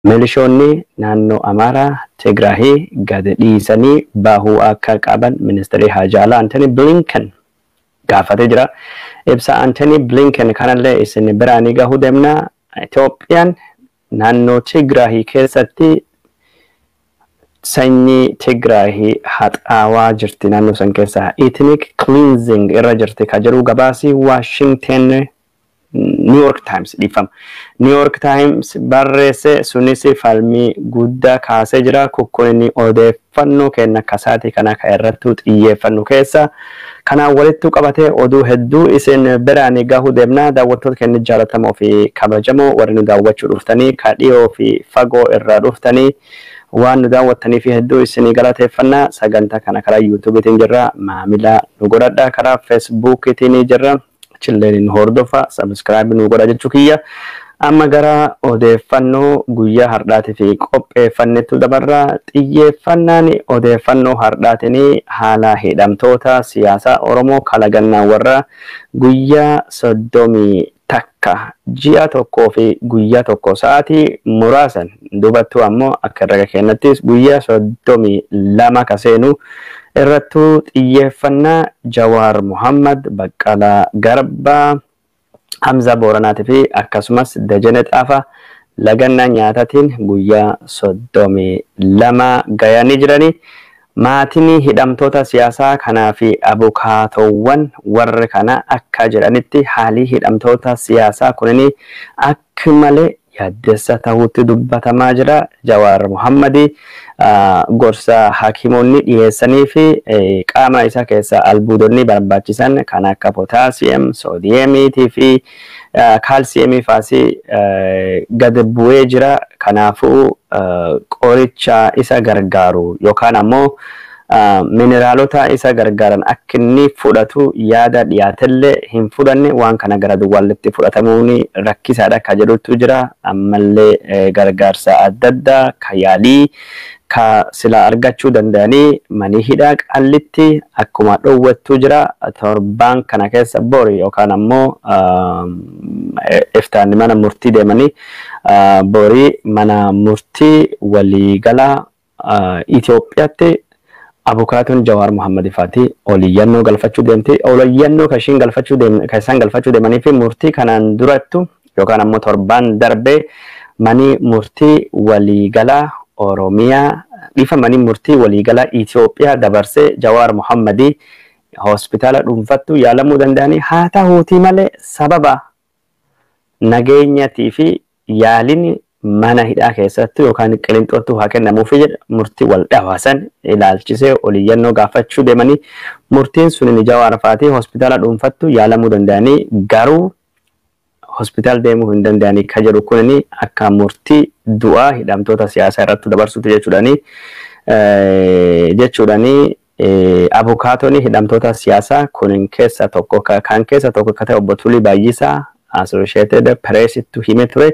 milishoonni naannoo Amaaraa Tigraahii gad dhiisanii bahuu akka qaban ministeerri Haajaa Alaa Antony Blinken gaafatee jira. Ibsa Antony Blinken kanallee isin biraanii gahuu deemna. Itoophiyaan naannoo Tigraahii keessatti sanyii Tigraahii haxaawaa jirti. Naannoo san keessa ethnic cleansing irra jirti ka jedhu gabaasii Washington New York Times dhifama. New York Times barreesse sunis falmii guddaa kaasee jira. Kukkunni odeeffannoo kenna kasaati kana ka irrattu xiyyeeffannu keessa kana walitti qabatee oduu hedduu isin biraanii gahuu deemna. Daawwattoota keenya jaallatamoo fi kabajamoo warri nu daawwachuu dhuftanii ka dhiyoo fi fagoo irraa dhuftanii waan nu daawwattanii fi hedduu isinii galateeffannaa. Sagantaa kana karaa YouTubetiin jirra, maamila nu godhadha. Karaa Facebookitiin jirra, chilleen hordofa, subscribe nu godha jechuu kiyya. Amma gara odeeffannoo guyyaa hardhaati fi qopheeffannetu dabarra. Xiyyeeffannaan odeeffannoo hardhaatiin haala hidhamtoota siyaasaa Oromoo kalagannaa warra guyyaa 30 takka ji'a tokkoo fi guyyaa tokko sa'aatii muraasan dubattuu ammoo akka raga kennattis guyyaa 32 kaseenu irrattu xiyyeeffannaa Jawaar Muhammad, Baqqalaa Garbaa, Hamza Booranaati fi akkasumas Dajanee Xaafaa lagannaa nyaatatiin guyyaa 32 gayanii jiranii. Maatiin hidhamtoota siyaasaa kanaa fi abukaatowwan warri kana akka jedhanitti haalii hidhamtoota siyaasaa kunini akka malee yaaddessa ta'uutti dubbatamaa jira. Jawaar Muhammadi gorsa hakimoonni dhiyeessanii fi qaama isaa keessa albuudonni barbaachisan kan akka potaasiyeem, soodiyeemiitii fi kaalsiyeemii faasii gad bu'ee jira. Kanaafuu qoricha isa gargaaru yookaan ammoo mineraalota isa gargaaran akka inni fudhatu yaada dhiyaatellee hin fudhanne waan kana gara duwwaatti fudhatamuun rakkisaadha ka jedhutu jira. Ammallee gargaarsa adda addaa ka yaalii ka sila argachuu danda'anii manii hidhaa qallitti akkuma dhowwattu jira. Torbaan kana keessa bori yookaan ammoo iftaan mana murtii deemanii bori mana murtii waliigalaa Itoophiyaatti abukaatoon Jawaar Muhammad faati oliyyannoo galfachuu deemti. Oliyyannoo kashiin galfachuu deemanii fi murtii kanaan durattu yookaan ammoo torbaan darbee manii murtii waliigalaa Oromiyaa dhifa manii murtii waliigalaa Itoophiyaa dabarsee Jawaar Muhammadi hospitaala dhuunfattu yaalamuu danda'anii haa ta'uutii malee sababa nageenyatii fi yaaliin mana hidhaa keessatti yookaan qilinxootti haa kennamuufi jedha murtii wal dhawaasan ilaalchisee oliyyannoo gaafachuu deemanii murtiin sun Jawaar faati hospitaala dhuunfattu yaalamuu danda'anii garuu hospitaal deemuu hin danda'anii ka jedhu kunini akka murtii du'aa hidhamtoota siyaasaa irratti dabarsuuti jechuudhani abukaatonni hidhamtoota siyaasaa kunin keessa tokko kan keessa tokko ka ta'e obbo Tulii Baay'isaa Associated Pressittu hime ture.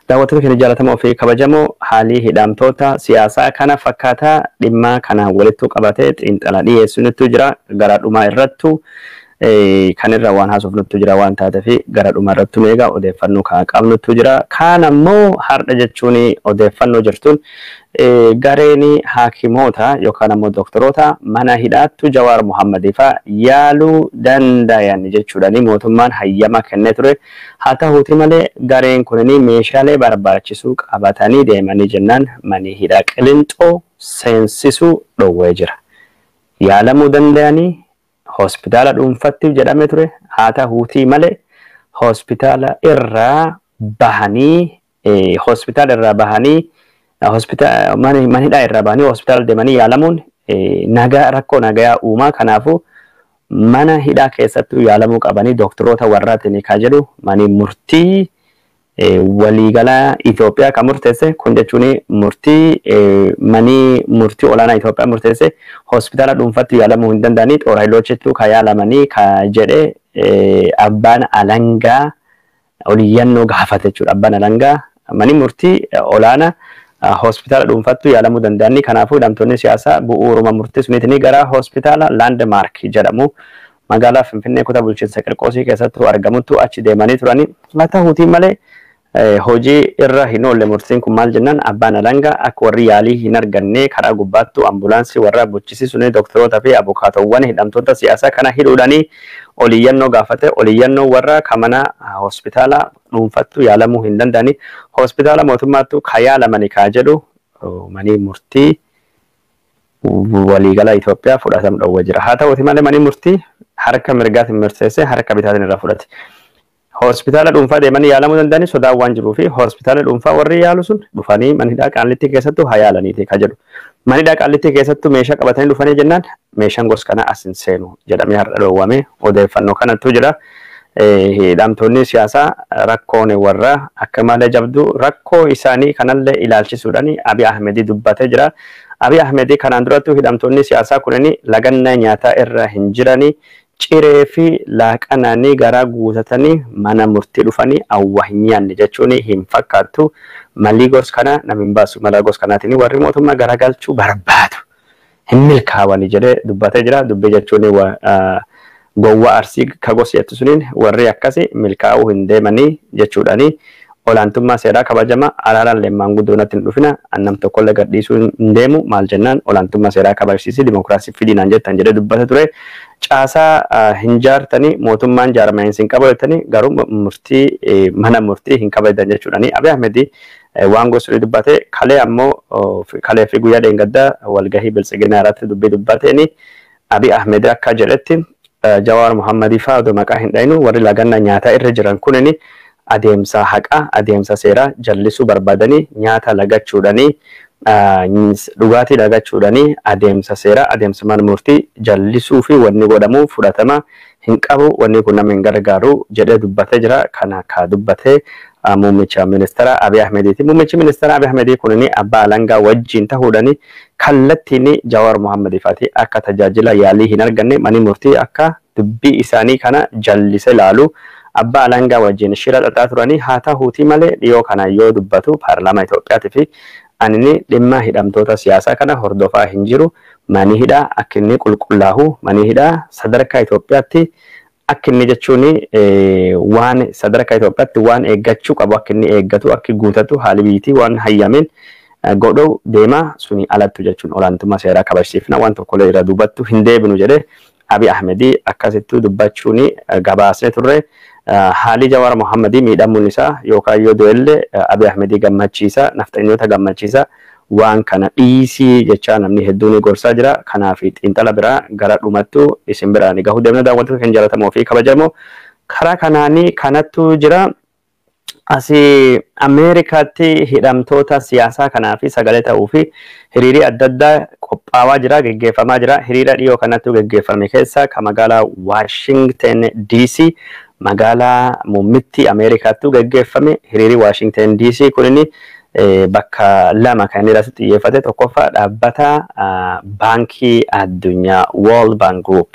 Daawwattoota keenya jaallatamoo fi kabajamoo haalii hidhamtoota siyaasaa kana fakkaataa dhimma kana walitti qabatee xiinxala dhiyeessuutu jira. Gara dhumaa irrattu kan irra waan haasofnutu jira waan taateef gara dhumaa irrattu meegaa odeeffannoo kan qabnutu jira. Kaan ammoo har'a jechuun odeeffannoo jirtuun gareen hakimoota yookaan ammoo doktoroota mana hidhaattu Jawaar Muhammadiifaa yaaluu danda'an jechuudhani mootummaan hayyama kennee ture. Haa ta'uuti malee gareen kunini meeshaalee barbaachisu qabatanii deemanii jennaan manii hidhaa qilinxoo seensisuu dhowwee jira. Yaalamuu danda'anii hospitaala dhuunfattiif jedhame ture. Haa ta'uuti malee hospitaala irraa bahanii mani hidhaa irraa bahanii hospitaala deemanii yaalamuun nagaa rakkoo nagaa uumaa. Kanaafuu mana hidhaa keessattuu yaalamuu qabanii doktoroota warraatiin ka jedhu mani murtii waliigalaa Itoophiyaa kan murteesse kun jechuun mani murtii olaanaa Itoophiyaa murteesse hospitaala dhuunfatti yaalamuu hin danda'anii xooraayiloochittuu ka yaalamanii ka jedhe abbaan alangaa oliyyannoo gaafate jechuudha. Abbaan alangaa mani murtii olaanaa hospitaala dhuunfattu yaalamuu danda'anii kanaafuu hidhamtoonni siyaasaa bu'uuruma murtii suniitiin gara hospitaala Landmark jedhamu magaalaa Finfinnee kutaa bulchiinsa Qirqoosii keessatti argamutti achi deemanii turanii. Haa ta'uutii malee hojii irra hin oolle murtiin kun maal jennaan abbaan alangaa akka warri yaalii hin arganne karaa gubbaattu ambulaansii warra bulchisiisuun doktoroota fi abukaatowwan hidhamtoota siyaasaa kana hidhuudhanii oliyyannoo gaafate. Oliyyannoo warra kamana hospitaala dhuunfattu yaalamuu hin danda'ani hospitaala mootummaattu ka yaalamani kaa jedhu manii murtii waliigala Itoophiyaa fudhatamu dhowwa jira. Haa ta'uuti malee manii murtii harka mirgaatiin mirseessee harka bitaatiin irraa fudhate. Hospitaala dhuunfaa deemanii yaalamuu danda'ani sodaa waan jiruu fi hospitaala dhuunfaa warri yaalu sun dhufanii manhidhaa Qaallitti keessattuu haa yaalaniiti ka jedhu. Manhidhaa Qaallitti keessattuu meeshaa qabatanii dhufanii jennaan meeshaan gosa kana as hin seenu jedhamee har'a dhoowwame odeeffannoo kanattu jira. Hidhamtoonni siyaasaa rakkoon warra akka malee jabdu rakkoo isaanii kanallee ilaalchisuudhaan Abiy Ahmed dubbatee jira. Abiy Ahmed kanaan durattuu hidhamtoonni siyaasaa kunniin lagannaa nyaataa irra hin jiranii ciree fi laaqanaanii garaa guutatanii mana murtii dhufanii awwa hin nyaanne jechuun hin fakkaattu. Malii gosa kana namni hin baasu mala gosa kanaatiin warri mootummaa garagalchuu barbaadu hin milkaa'anii jedhee dubbatee jira. Dubbii jechuun gowwaa arsii ka gosa jettu suniin warri akkasii milkaa'uu hin deemanii jechuudhaani. Olaantummaa seeraa kabajama araaraan leemmaan guddoonatti hin dhufina annam tokkollee gadhiisuu hin deemu maal jennaan olaantummaa seeraa kabajsiisii dimokiraasii fidinaan jettan jedhee dubbate ture. Caasaa hin jaartanii mootummaan jaarmaayinsi hin qabaatanii garuu murtii mana murtii hin kabajdan jechuudhaani. Abiy Ahmed waan gosa dubbate kalee ammoo kalee fi guyyaa dheengaddaa walgahii biltsiginaa irratti dubbii dubbateeni Abiy Ahmed akka jedhetti Jawaar Mohammadii fa'aa odoo maqaa hin dhayinu warri lagannaa nyaataa irra jiran kunini adeemsa haqaa adeemsa seeraa jallisuu barbaadanii nyaata lagachuudhaanii dhugaatii lagachuudhaanii adeemsa seeraa adeemsa mana murtii jallisuu fi wanni godhamu fudhatama hin qabu wanni kun nama hin gargaaru jedhee dubbatee jira. Kana ka dubbatee muummicha ministeera Abiy Ahmediiti. Muummichi ministeera Abiy Ahmedii kunini abbaa alangaa wajjin ta'uudhaanii kallattiin Jawaar Mohammadiifaati akka tajaajila yaalii hin arganne mani murtii akka dubbii isaanii kana jallise laalu abbaa alangaa wajjin shira xaxaa turanii. Haa ta'uuti malee dhiyoo kana yoo dubbatu paarlaamaa Itoophiyaati fi ani dhimma hidhamtoota siyaasaa kana hordofaa hin jiru. Mani hidhaa akka inni qulqullaa'u mani hidhaa sadarkaa Itoophiyaatti akka inni jechuun waan sadarkaa Itoophiyaatti waan eeggachuu qabu akka inni eeggatu akka guutatu haali biyyattii waan hayyameen godhuu deema suni alattu jechuun olaantummaa seeraa kabajsiifna waan tokkollee irra dubbattu hin deebinu jedhee Abiy Ahmed akkasittuu dubbachuun gabaasne turre. Haali Jawaar Mohammadii miidhamuun isaa yookaan yoo du'ellee Abiy Ahmed gammachiisa nafxanyoota gammachiisa waan kana dhiisii jecha namni hedduun gorsaa jira. Kanaaf xiinxala biraa gara dhumattu isin biraan gahuu deemna. Daawwattoota kan jaallatamoo fi kabajamoo karaa kanaanii kanattu jira. Asii Ameerikaatti hidhamtoota siyaasaa kanaa fi sagalee ta'uu fi hiriirii adda addaa qophaawaa jira geggeeffamaa jira. Hiriira dhiyoo kanattu geggeeffame keessa ka magaalaa Washington DC magaalaa muummitti Ameerikaattu geggeeffame. Hiriirii Washington DC kunini bakka lama kan irratti xiyyeeffate. Tokkoffaa dhaabbata baankii addunyaa World Bank Group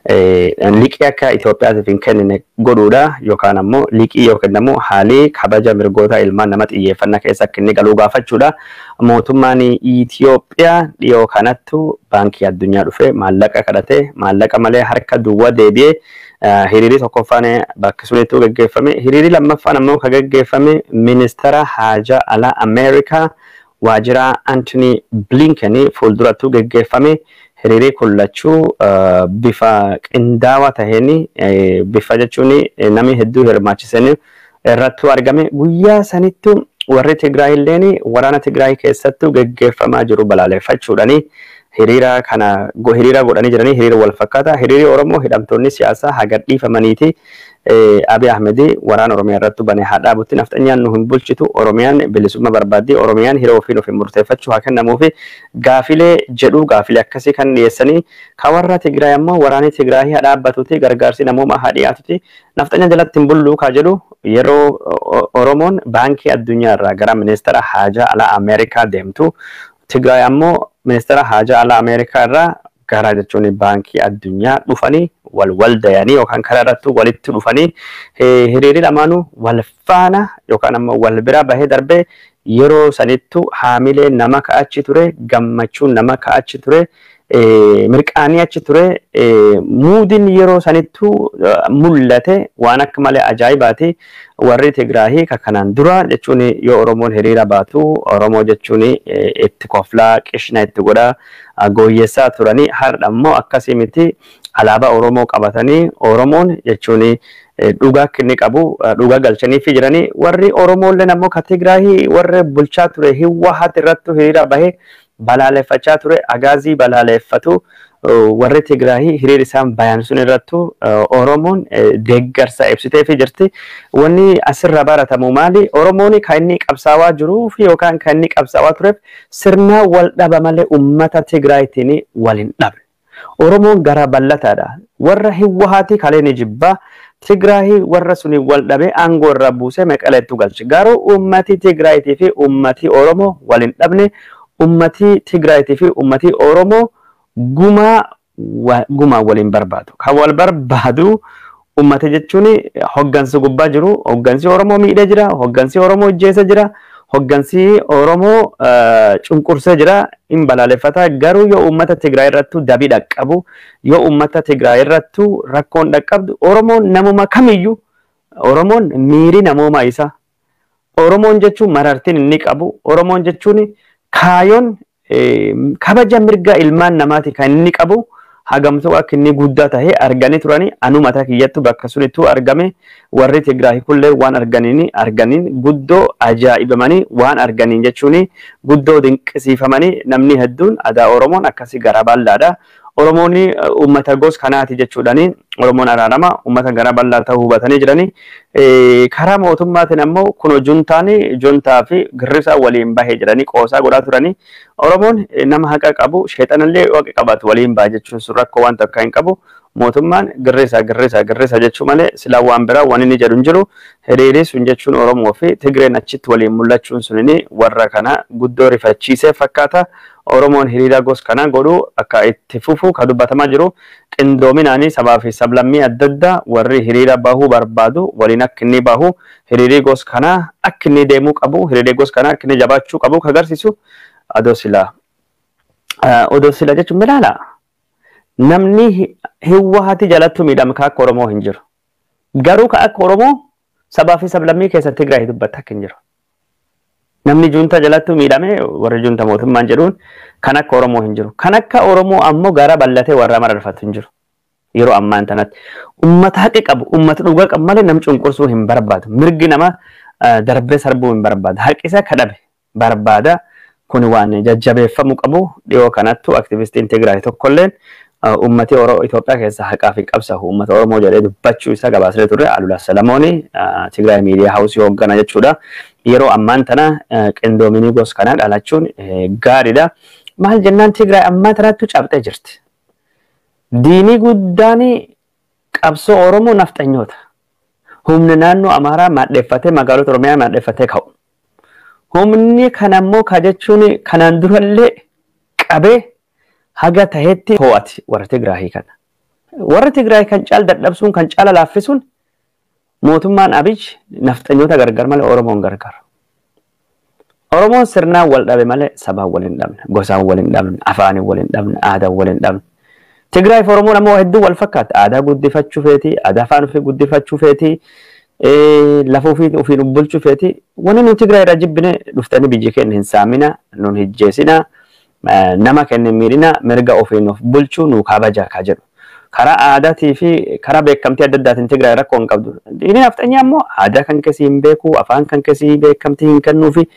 liqii akka Itoophiyaatiif hin kennine godhuudha yookaan ammoo liqii yookaan ammoo haalii kabaja mirgoota ilmaan nama xiyyeeffannaa keessa akka inni galuu gaafachuudha. Mootummaan Itoophiyaa dhiyoo kanattu baankii addunyaa dhufe maallaqa kadhate maallaqa malee harka duwwaa deebi'ee hiriirii tokkoffaan bakka sunitti geggeeffame. Hiriirii lammaffaan ammoo ka geggeeffame ministeera haajaa alaa Ameerikaa waajjira Anthony Blinken fuuldurattu geggeeffame. Hiriirii kullachuu bifa qindaawaa taheen bifa jechuun namni hedduu hirmaachisanii irrattu argame. Guyyaa sanittu warri Tigraay illeen waraana Tigraay keessattu geggeeffamaa jiru balaaleffachuudhaani hiriira kana hiriira godhanii jiranii hiriira wal fakkaata. Hiriiri Oromoo hidhamtoonni siyaasaa hagadhiifamaniiti. Abiy Ahmed waraana Oromiyaa irratti bane haadhaa butti nafxanyaan nu hin bulchitu Oromiyaan bilisummaa barbaaddi Oromiyaan hiroo ofii of murteeffachuu haa kennamuufi gaafilee jedhu gaafilee akkasii kan dhiyeessanii ka warra Tigraay ammoo waraanni Tigraay haa dhaabbatuti gargaarsi namooma haa dhiyaatuti nafxanya jalatti hin bullu ka jedhu yeroo Oromoon baankii addunyaa irraa gara ministeera haajaa alaa Ameerikaa deemtu Tigraay ammoo ministeera haajaa alaa Ameerikaa irraa gara jechuun baankii addunyaa dhufanii wal dayanii yookaan karaa irratti walitti dhufanii hiriirii lamaanuu wal faana yookaan ammoo wal bira bahee darbee yeroo sanittu haamilee nama ka'achi ture gammachuun nama ka'achi ture mirqaanii achi ture muudin yeroo sanittu mul'ate waan akka malee ajaa'ibaati warri Tigraahii kanaan dura jechuun yoo Oromoon hiriira baatu Oromoo jechuun itti koflaa qishna itti godha gooyyeessaa turanii har'a immoo akkasii miti alaabaa Oromoo qabatanii Oromoon jechuun dhugaa kinni qabu dhugaa galchanii fi jiranii warri Oromoolleen ammoo ka Tigraahii warri bulchaa ture Hiwwahat irratti hiriira bahee balaaleffachaa ture agaazii balaaleffatu warri Tigraahii hiriira isaan bayan sun irrattu Oromoon deeggarsa ibsitee fi jirti wanni asirra baratamu maali Oromoon kan inni qabsaawaa jiru fi yookaan kan inni qabsaawaa tureef sirna wal dhaba malee ummata Tigraayitiin waliin dhabe Oromoon gara bal'ataadha warra Hiwwahatii kaleen jibba Tigraahii warra suni wal dhabe aangoo irra buuse Maqaleetti galche garuu ummati Tigraayitii fi ummati Oromoo waliin dhabne ummati Tigraayitii fi ummati Oromoo guma waliin barbaadu kan wal barbaadu ummati jechuun hoggansi gubbaa jiru hoggansi Oromoo miidhee jira hoggansi Oromoo jeessa jira hoggansi Oromoo cunqursee jira in balaaleffata garuu yoo ummata Tigraay irrattu dabii dhaqqabu yoo ummata Tigraay irrattu rakkoon dhaqqabdu Oromoon namuma kamiyyuu Oromoon miiri namuma isa Oromoon jechuun marartiin inni qabu Oromoon jechuun kaayoon kabaja mirga ilmaan namaati kan inni qabu hagamtuu akka inni guddaa ta'e arganii turani anumata kiyyattu bakka sunittuu argame warri Tigraay kullee waan arganiin guddoo ajaa'ibamanii waan arganiin jechuun guddoo dinqisiifamanii namni hedduun aadaa Oromoon akkasii gara bal'aadha Oromoon ummata gos kanaati jechuudhani Oromoon araarama ummata gara bal'aa ta'uu hubatanii jirani karaa mootummaatiin ammoo kuno juntaa fi girrisa waliin bahee jirani qoosaa godhaa turani Oromoon nama haqa qabu sheexanallee waqa qabatu waliin baa jechuun sun rakkoo waan takka hin qabu mootummaan girrisa jechuu malee silaa waan biraa waan inni jedhu hin jiru hiriirii sun jechuun Oromoo fi Tigreen achitti waliin mul'achuun sunini warra kana guddoo rifachiisee fakkaata Oromoon hiriira gos kana godhu akka itti fufu ka dubbatamaa jiru qindoominaanii sabaa fi sablammii adda addaa warri hiriira bahuu barbaadu waliin akka inni bahu hiriirii gos kana akka inni deemuu qabu hiriirii gos kana akka inni jabaachuu qabu ka agarsiisu odoo sila jechuun milaala namni Hiwwahatii jalatti miidhame ka akka Oromoo hin jiru garuu ka akka Oromoo sabaa fi sablammii keessatti Tigraay dubbata akka hin jiru namni junta jalatti miidhame warri junta mootummaan jedhuun kan akka Oromoo hin jiru kan akka Oromoo ammoo gara bal'atee warra mararfatu hin jiru yeroo ammaan tanatti ummata haqi qabu ummata dhugaa qabu malee nam cunqursuu hin barbaadu mirgi nama darbee sarbuu hin barbaadu haqisa kadhabe barbaada kun waan jajjabeeffamuu qabu dhiyoo kanattu aktivistiin Tigraay tokkolleen ummati Itoophiyaa keessa haqaa fi qabsaa'u ummata Oromoo jedhee dubbachuu isaa gabaasee ture Alula Salamooni Tigraay Miidiyaa Haawusii hooggana jechuudha yeroo ammaan tana qindoominii gos kana dhalachuun gaariidha maal jennaan Tigraay ammaa tanattu cabxee jirti diinii guddaan qabsoo Oromoo nafxanyoota humni naannoo Amaaraa maadheeffatee magaalota Oromiyaa maadheeffatee ka'u humni kanammoo ka jechuun kanaan durallee qabee haga tahetti ho'ati warra Tigraay kan caal dadhabsuun kan caala laaffisuun mootummaan Abiy nafxanyoota gargar malee Oromoon gargar Oromoon sirnaan wal dhabe malee sabaan wal hin dhabne gosaan wal hin dhabne afaaniin wal hin dhabne aadaan wal hin dhabne Tigraay fi Oromoon ammoo hedduu wal fakkaata aadaa guddifachuu feeti aadaa afaan ofii guddifachuu feeti lafa ofii bulchuu feeti wanni nuti Tigraay irraa jibbine dhuftanii biyya keenya hin saamina nun hijjeesina nama keenya miidhina mirga ofiin of bulchuu nu kabaja ka jedhu karaa aadaatii fi karaa beekamtii adda addaatiin Tigraay rakkoo hin qabdu inni nafxanyaa ammoo aadaa kan keessi hin beeku afaan kan keessi beekamtii hin kennuu fi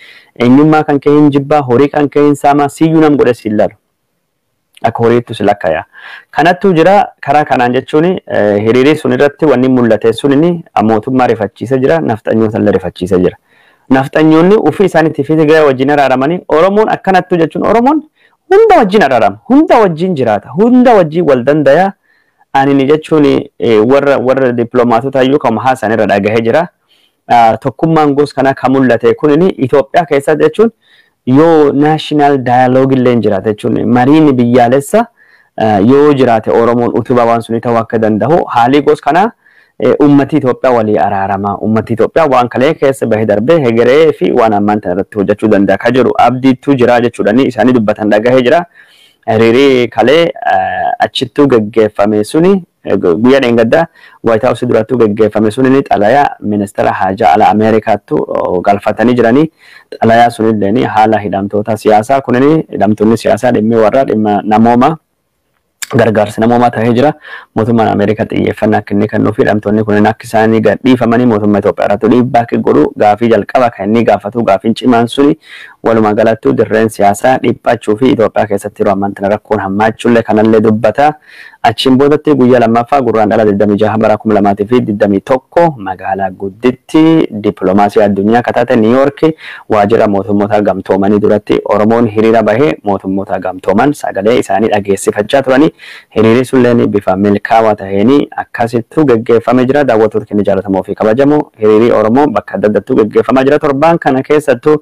eenyummaa kan kee hin jibbaa horii kan kee hin saamaa siyyuu nam godhe si ilaalu akka horiittu si lakkaya kanattu jira karaa kanaan jechuun hiriirii sun irratti wanni mul'ate sun inni mootummaa rifachiisa jira nafxanyoota illee rifachiisa jira nafxanyoonni ofii isaaniitii fi Tigraay wajjin araaramanii Oromoon akkanattu jechuun Oromoon hunda wajjin araarama hunda wajjin jiraata hunda wajjin wal dandaya ani jechuun warra dippiloomaatota iyyuu kan haasan irra dhagahee jira tokkummaan gos kana kan mul'ate kun inni Itoophiyaa keessa jechuun yoo national dialogue illee jiraate jechuun mariin biyyaalessa yoo jiraate Oromoon utubaa waan suni ta'uu akka danda'u haalii gos kana ummati Itoophiyaa walii araarama ummati Itoophiyaa waan kalee keessa bahee darbee hegeree fi waan ammaan irratti hojjechuu danda'a ka jedhu abdiitu jira jechuudhani isaanii dubbatan dhagahee jira hiriiri kalee achittuu gaggeeffame suni guyyaa dheengaddaa White House durattuu gaggeeffame suni xalayaa ministeera haajaa ala Ameerikaattu galfatanii jiranii xalayaa sunillee haala hidhamtoota siyaasaa kunini hidhamtoonni siyaasaa dhimmi warra dhimma namooma gargaarsa namoomaa ta'ee jira mootummaan Ameerikaa xiyyeeffannaa kennee kan nuuf hidhamtoonni kun akka isaanii gadhiifamanii mootummaa Itoophiyaa irratti dhiibbaa godhu gaafii jalqaba kan inni gaafatu gaafiin cimaan suni walumaa galatti dirreen siyaasaa dhiphachuu fi Itoophiyaa keessatti yeroo ammaa rakkoon hammaachuullee kanallee dubbata achiin boodatti guyyaa lammaffaa gurraandhala 26 bara 2021 magaalaa gudditti dippiloomaasii addunyaa kataate New York waajjira mootummoota gamtoomanii duratti Oromoon hiriira bahee mootummoota gamtooman sagalee isaanii dhageessifachaa turanii hiriirri sulleen bifa milkaa'aa ta'een akkasittuu gaggeeffamee jira daawwattoota keenya jaallatamoo fi kabajamoo hiriirri Oromoo bakka adda addaatti gaggeeffamaa jira torbaan kana keessattuu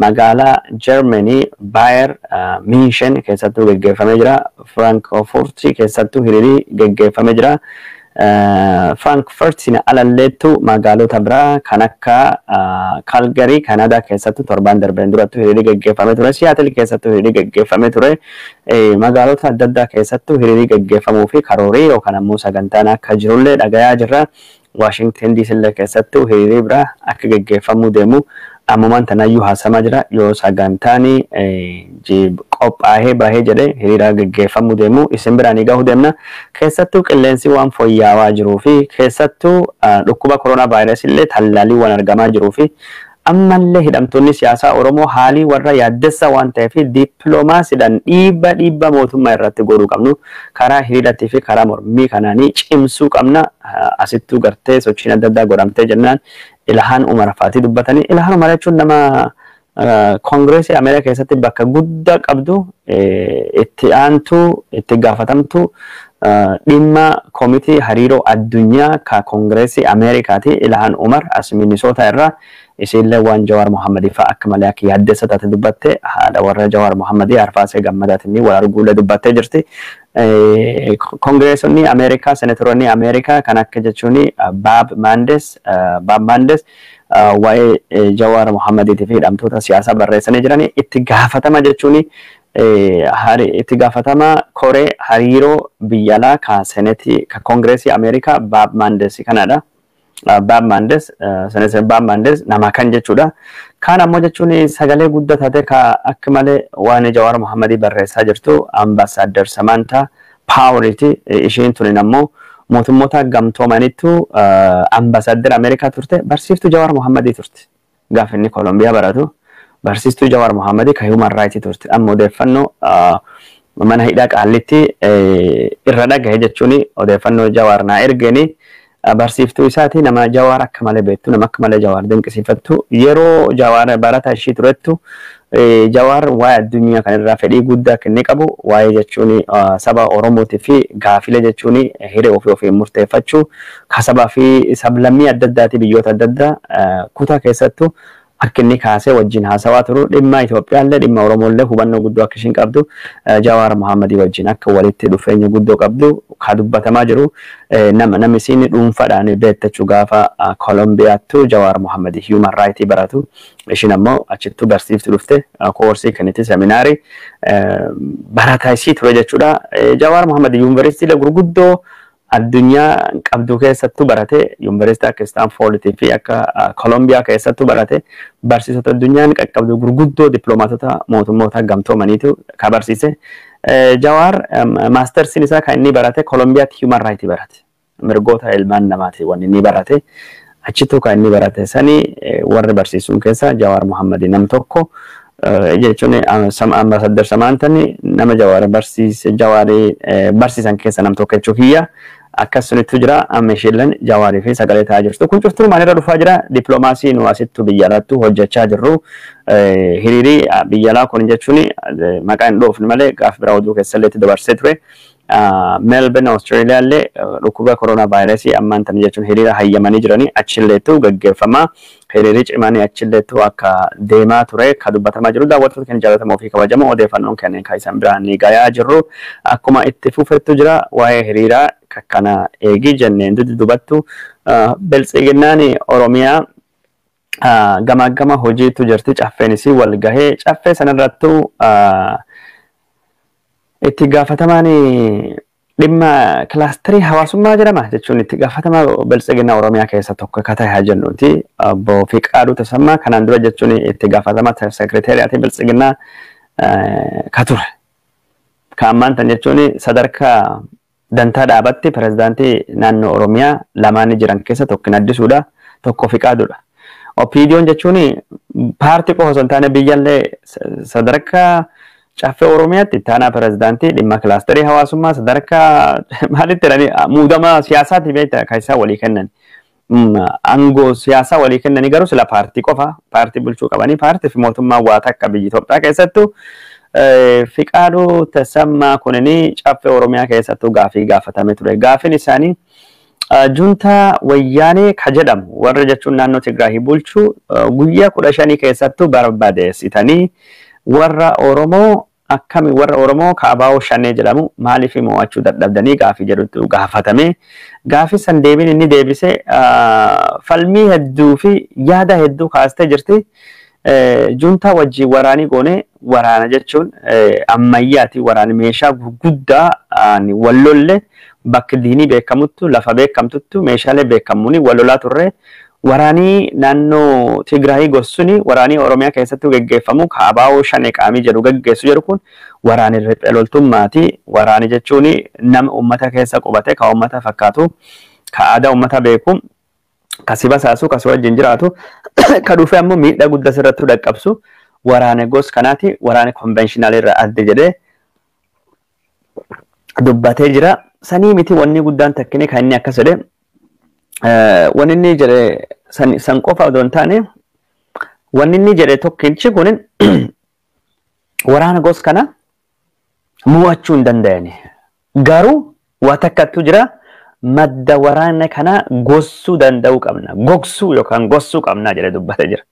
magaalaa Germany Bayer München keessattuu gaggeeffamee jira Frankfurt keessattuu hiriirri gaggeeffamee jira Frankfurt sina alalleettu magaalota biraa kan akka Calgary Canada keessattuu torbaan darbeen duratti hiriirri gaggeeffamee ture Seattle keessattuu hiriirri gaggeeffamee ture magaalota adda addaa keessattuu hiriirri gaggeeffamuu fi karoorii yookaan ammoo sagantaan akka jirullee dhagayaa jirra Washington DC keessattuu hiriirri biraa akka gaggeeffamuu deemu ammumaan tanayyuu haasamaa jira yoo sagantaani qophaa'ee bahee jedhe hiriira gaggeeffamuu deemu isin biraan gahuu deemna keessattuu qilleensi waan fooyya'aa jiruu fi keessattuu dhukkuba koronaa vaayirasii illee tallaalii waan argamaa jiruu fi ammallee hidhamtoonni siyaasaa Oromoo haalii warra yaaddessa waan ta'eef dippiloomaasiidhaan dhiibba mootummaa irratti godhuu qabnu karaa hiriiratti fi karaa mormii kanaanii cimsuu qabna asittuu gartee sochiin adda addaa godhamtee jennaan Ilhaan Umar Faatii dubbatanii Ilhaan Umar jechuun nama Koongireesii Ameerikaa keessatti bakka guddaa qabdu itti aantu itti gaafatamtu dhimma koomitii hariiroo addunyaa ka Koongireesii Ameerikaati Ilhaan Umar as Minnesota irraa isillee waan Jawaar Mohammadi fa'a akka malee akka yaaddessa taate dubbatte haadha warra Jawaar Mohammadi Arfaasee Gammadaatiin wal arguulee dubbattee jirti. Koongireesonni Ameerikaa senatoroonni Ameerikaa kan akka jechuun Bob Mendes waa'ee Jawaar Mohammadiitii fi hidhamtoota siyaasaa barreessanii jiranii itti gaafatama jechuun itti gaafatama koree hariiroo biyya alaa ka senetii ka Koongireesii Ameerikaa Bob Mendes kanadha. Bob Mendes senator Bob Mendes nama kan jechuudha. Kan ammoo jechuun sagalee guddaa taate ka akka malee waan Jawaar Mohammadi barreessaa jirtu Ambassador Samantha Poweriti isheen tuni ammoo mootummoota gamtoomanitu Ambassador Ameerikaa turte barsiiftuu Jawaar Mohammadi turte. Gaafa inni Kolombiyaa baratu barsiiftuu Jawaar Mohammadi ka Human Rights turte. Amma odeeffannoo mana hidhaa qaallitti irra dhagahe jechuun odeeffannoo Jawaar naa ergeni barsiiftuu isaati nama Jawaar akka malee beektu nama akka malee Jawaar dinqisiifattu yeroo Jawaar barataa ishii turettu Jawaar waa'ee addunyaa kanarraa fedhii guddaa kennee qabu waa'ee jechuun saba Oromootii fi gaafile jechuun hiree ofii murteeffachuu kasabaa fi sablammii adda addaati biyyoota adda addaa kutaa keessattuu akka inni kaasee wajjin haasawaa turu dhimma Itoophiyaallee dhimma Oromollee hubannoo guddoo akka ishiin qabdu Jawaar Mohammadi wajjin akka walitti dhufeenya guddoo qabdu ka dubbatamaa jiru nama isiin dhuunfaadhaan beektachuu gaafa Kolombiyaattu Jawaar Mohammadi Human Rights baratu ishiin ammoo achittuu barsiiftu dhufte koorsii kenniti seminaarii barataa isii ture jechuudha. Jawaar Mohammadi yuunivarsiitiilee gurguddoo addunyaa qabdu keessattuu barate yuunivarsiitii akka Stanford fi akka Kolombiyaa keessattuu barate barsiisota addunyaan qaqqabdu gurguddoo dippiloomaatota mootummoota gamtoomaniitu ka barsiise. Jawaar maastersiin isaa kan inni barate Kolombiyaatti Human Rights barate. Mirgoota ilmaan namaati waan inni barate. Achittuu kan inni barate sanii warri barsiisuun keessa Jawaar Mohammadi nam tokko jechuun Ambassador Samantani nama Jawaar barsiisan keessa nam tokko jechuu kiyya. Akkasunitti jira amma isheelleen Jawaarii fi sagalee ta'aa jirtu. Kun cuftuu maalirra dhufaa jira dippiloomaasii nu asittu biyya alaattu hojjechaa jirru. Hiriirii biyya alaa kun jechuun maqaan dhoofne malee gaaf biraa oduu keessallee itti dabarsee ture. Melbourne Australiaallee dhukkuba koronaa vaayirasii ammaan tan jechuun hiriira hayyamanii jiranii achilleettu gaggeeffamaa. Hiriirii cimanii achilleettu akka deemaa ture ka dubbatamaa jiru. Daawwattoota keenya jaallatamoo fi kabajamoo odeeffannoon kanneen kan isaan biraan ni gayaa jirru. Akkuma itti fufettu jira waa'ee hiriiraa kana eegi jenneen dubattu biltsiginnaan Oromiyaa gama hojiitu jirti caffeen isii wal gahee caffee sanarrattu itti gaafatamaan dhimma kilaasterii hawaasummaa jedhama jechuun itti gaafatamaa biltsiginaa Oromiyaa keessa tokko akka ta'e haa jennuuti obbo Fiqaaduu Tasammaa kanaan dura jechuun itti gaafatamaa sekreeteriyaatii biltsiginaa ka ture. Kaammaan tan jechuun sadarkaa dantaa dhaabatti pirezidaantii naannoo Oromiyaa lamaan jiran keessa tokko Addisuudha tokko Fiqaaduudha. Opiidiyoon jechuun paartii qofa osoo hin taane biyyallee sadarkaa caffee Oromiyaatti taanaa pirezidaantii dhimma kilaasterii hawaasummaa sadarkaa maalitti jedhanii muudama siyaasaatti beektaa kaisaa walii kennan. Aangoo siyaasaa walii kennanii garuu sila paartii qofa paartii bulchuu qabanii paartii fi mootummaa waa takka biyya Itoophiyaa keessattuu Fiqaaduu Tasammaa kunini caffee Oromiyaa keessattuu gaafii gaafatame ture. Gaafiin isaanii juntaa wayyaanee ka jedhamu warra jechuun naannoo Tigraay bulchuu guyyaa 15 keessattuu barbaadeessitanii warra Oromoo akkami warra Oromoo kaabaa'oo shanee jedhamu maaliif mo'achuu dadhabdanii gaafii jedhutu gaafatame. Gaafii san deebiin inni deebise falmii hedduu fi yaada hedduu kaastee jirti. Juntaa wajjin waraanii goone waraana jechuun ammayyaati waraana meeshaa gurguddaa wallolle bakka diinii beekamuttu lafa beekamtuttu meeshaalee beekamuuni wallolaa turre waraanii naannoo Tigraay gossuni waraanii Oromiyaa keessatti gaggeeffamu kaabaa'oo shanee qaamii jedhu gaggeessu jedhu kun waraani riphee loltummaati. Waraani jechuun nama uummata keessa qubate ka uummata fakkaatu ka aadaa uummata beeku kasiba saasu kasi wajjin jiraatu ka dhufe ammoo miidhaa guddaa sirratti dhaqqabsu waraana gos kanaati waraana konvenshinaalii irraa adda jedhee dubbatee jira. Sanii miti wanni guddaan takkine kan inni akkas jedhe wanni inni jedhe san qofa odoo hin taane wanni inni jedhe tokkichi kun waraana gos kana mo'achuu hin danda'ani. Garuu waa takkattu jira madda waraana kana gossuu danda'uu qabna. Gogsuu yookaan gossuu qabna jedhe dubbatee jira.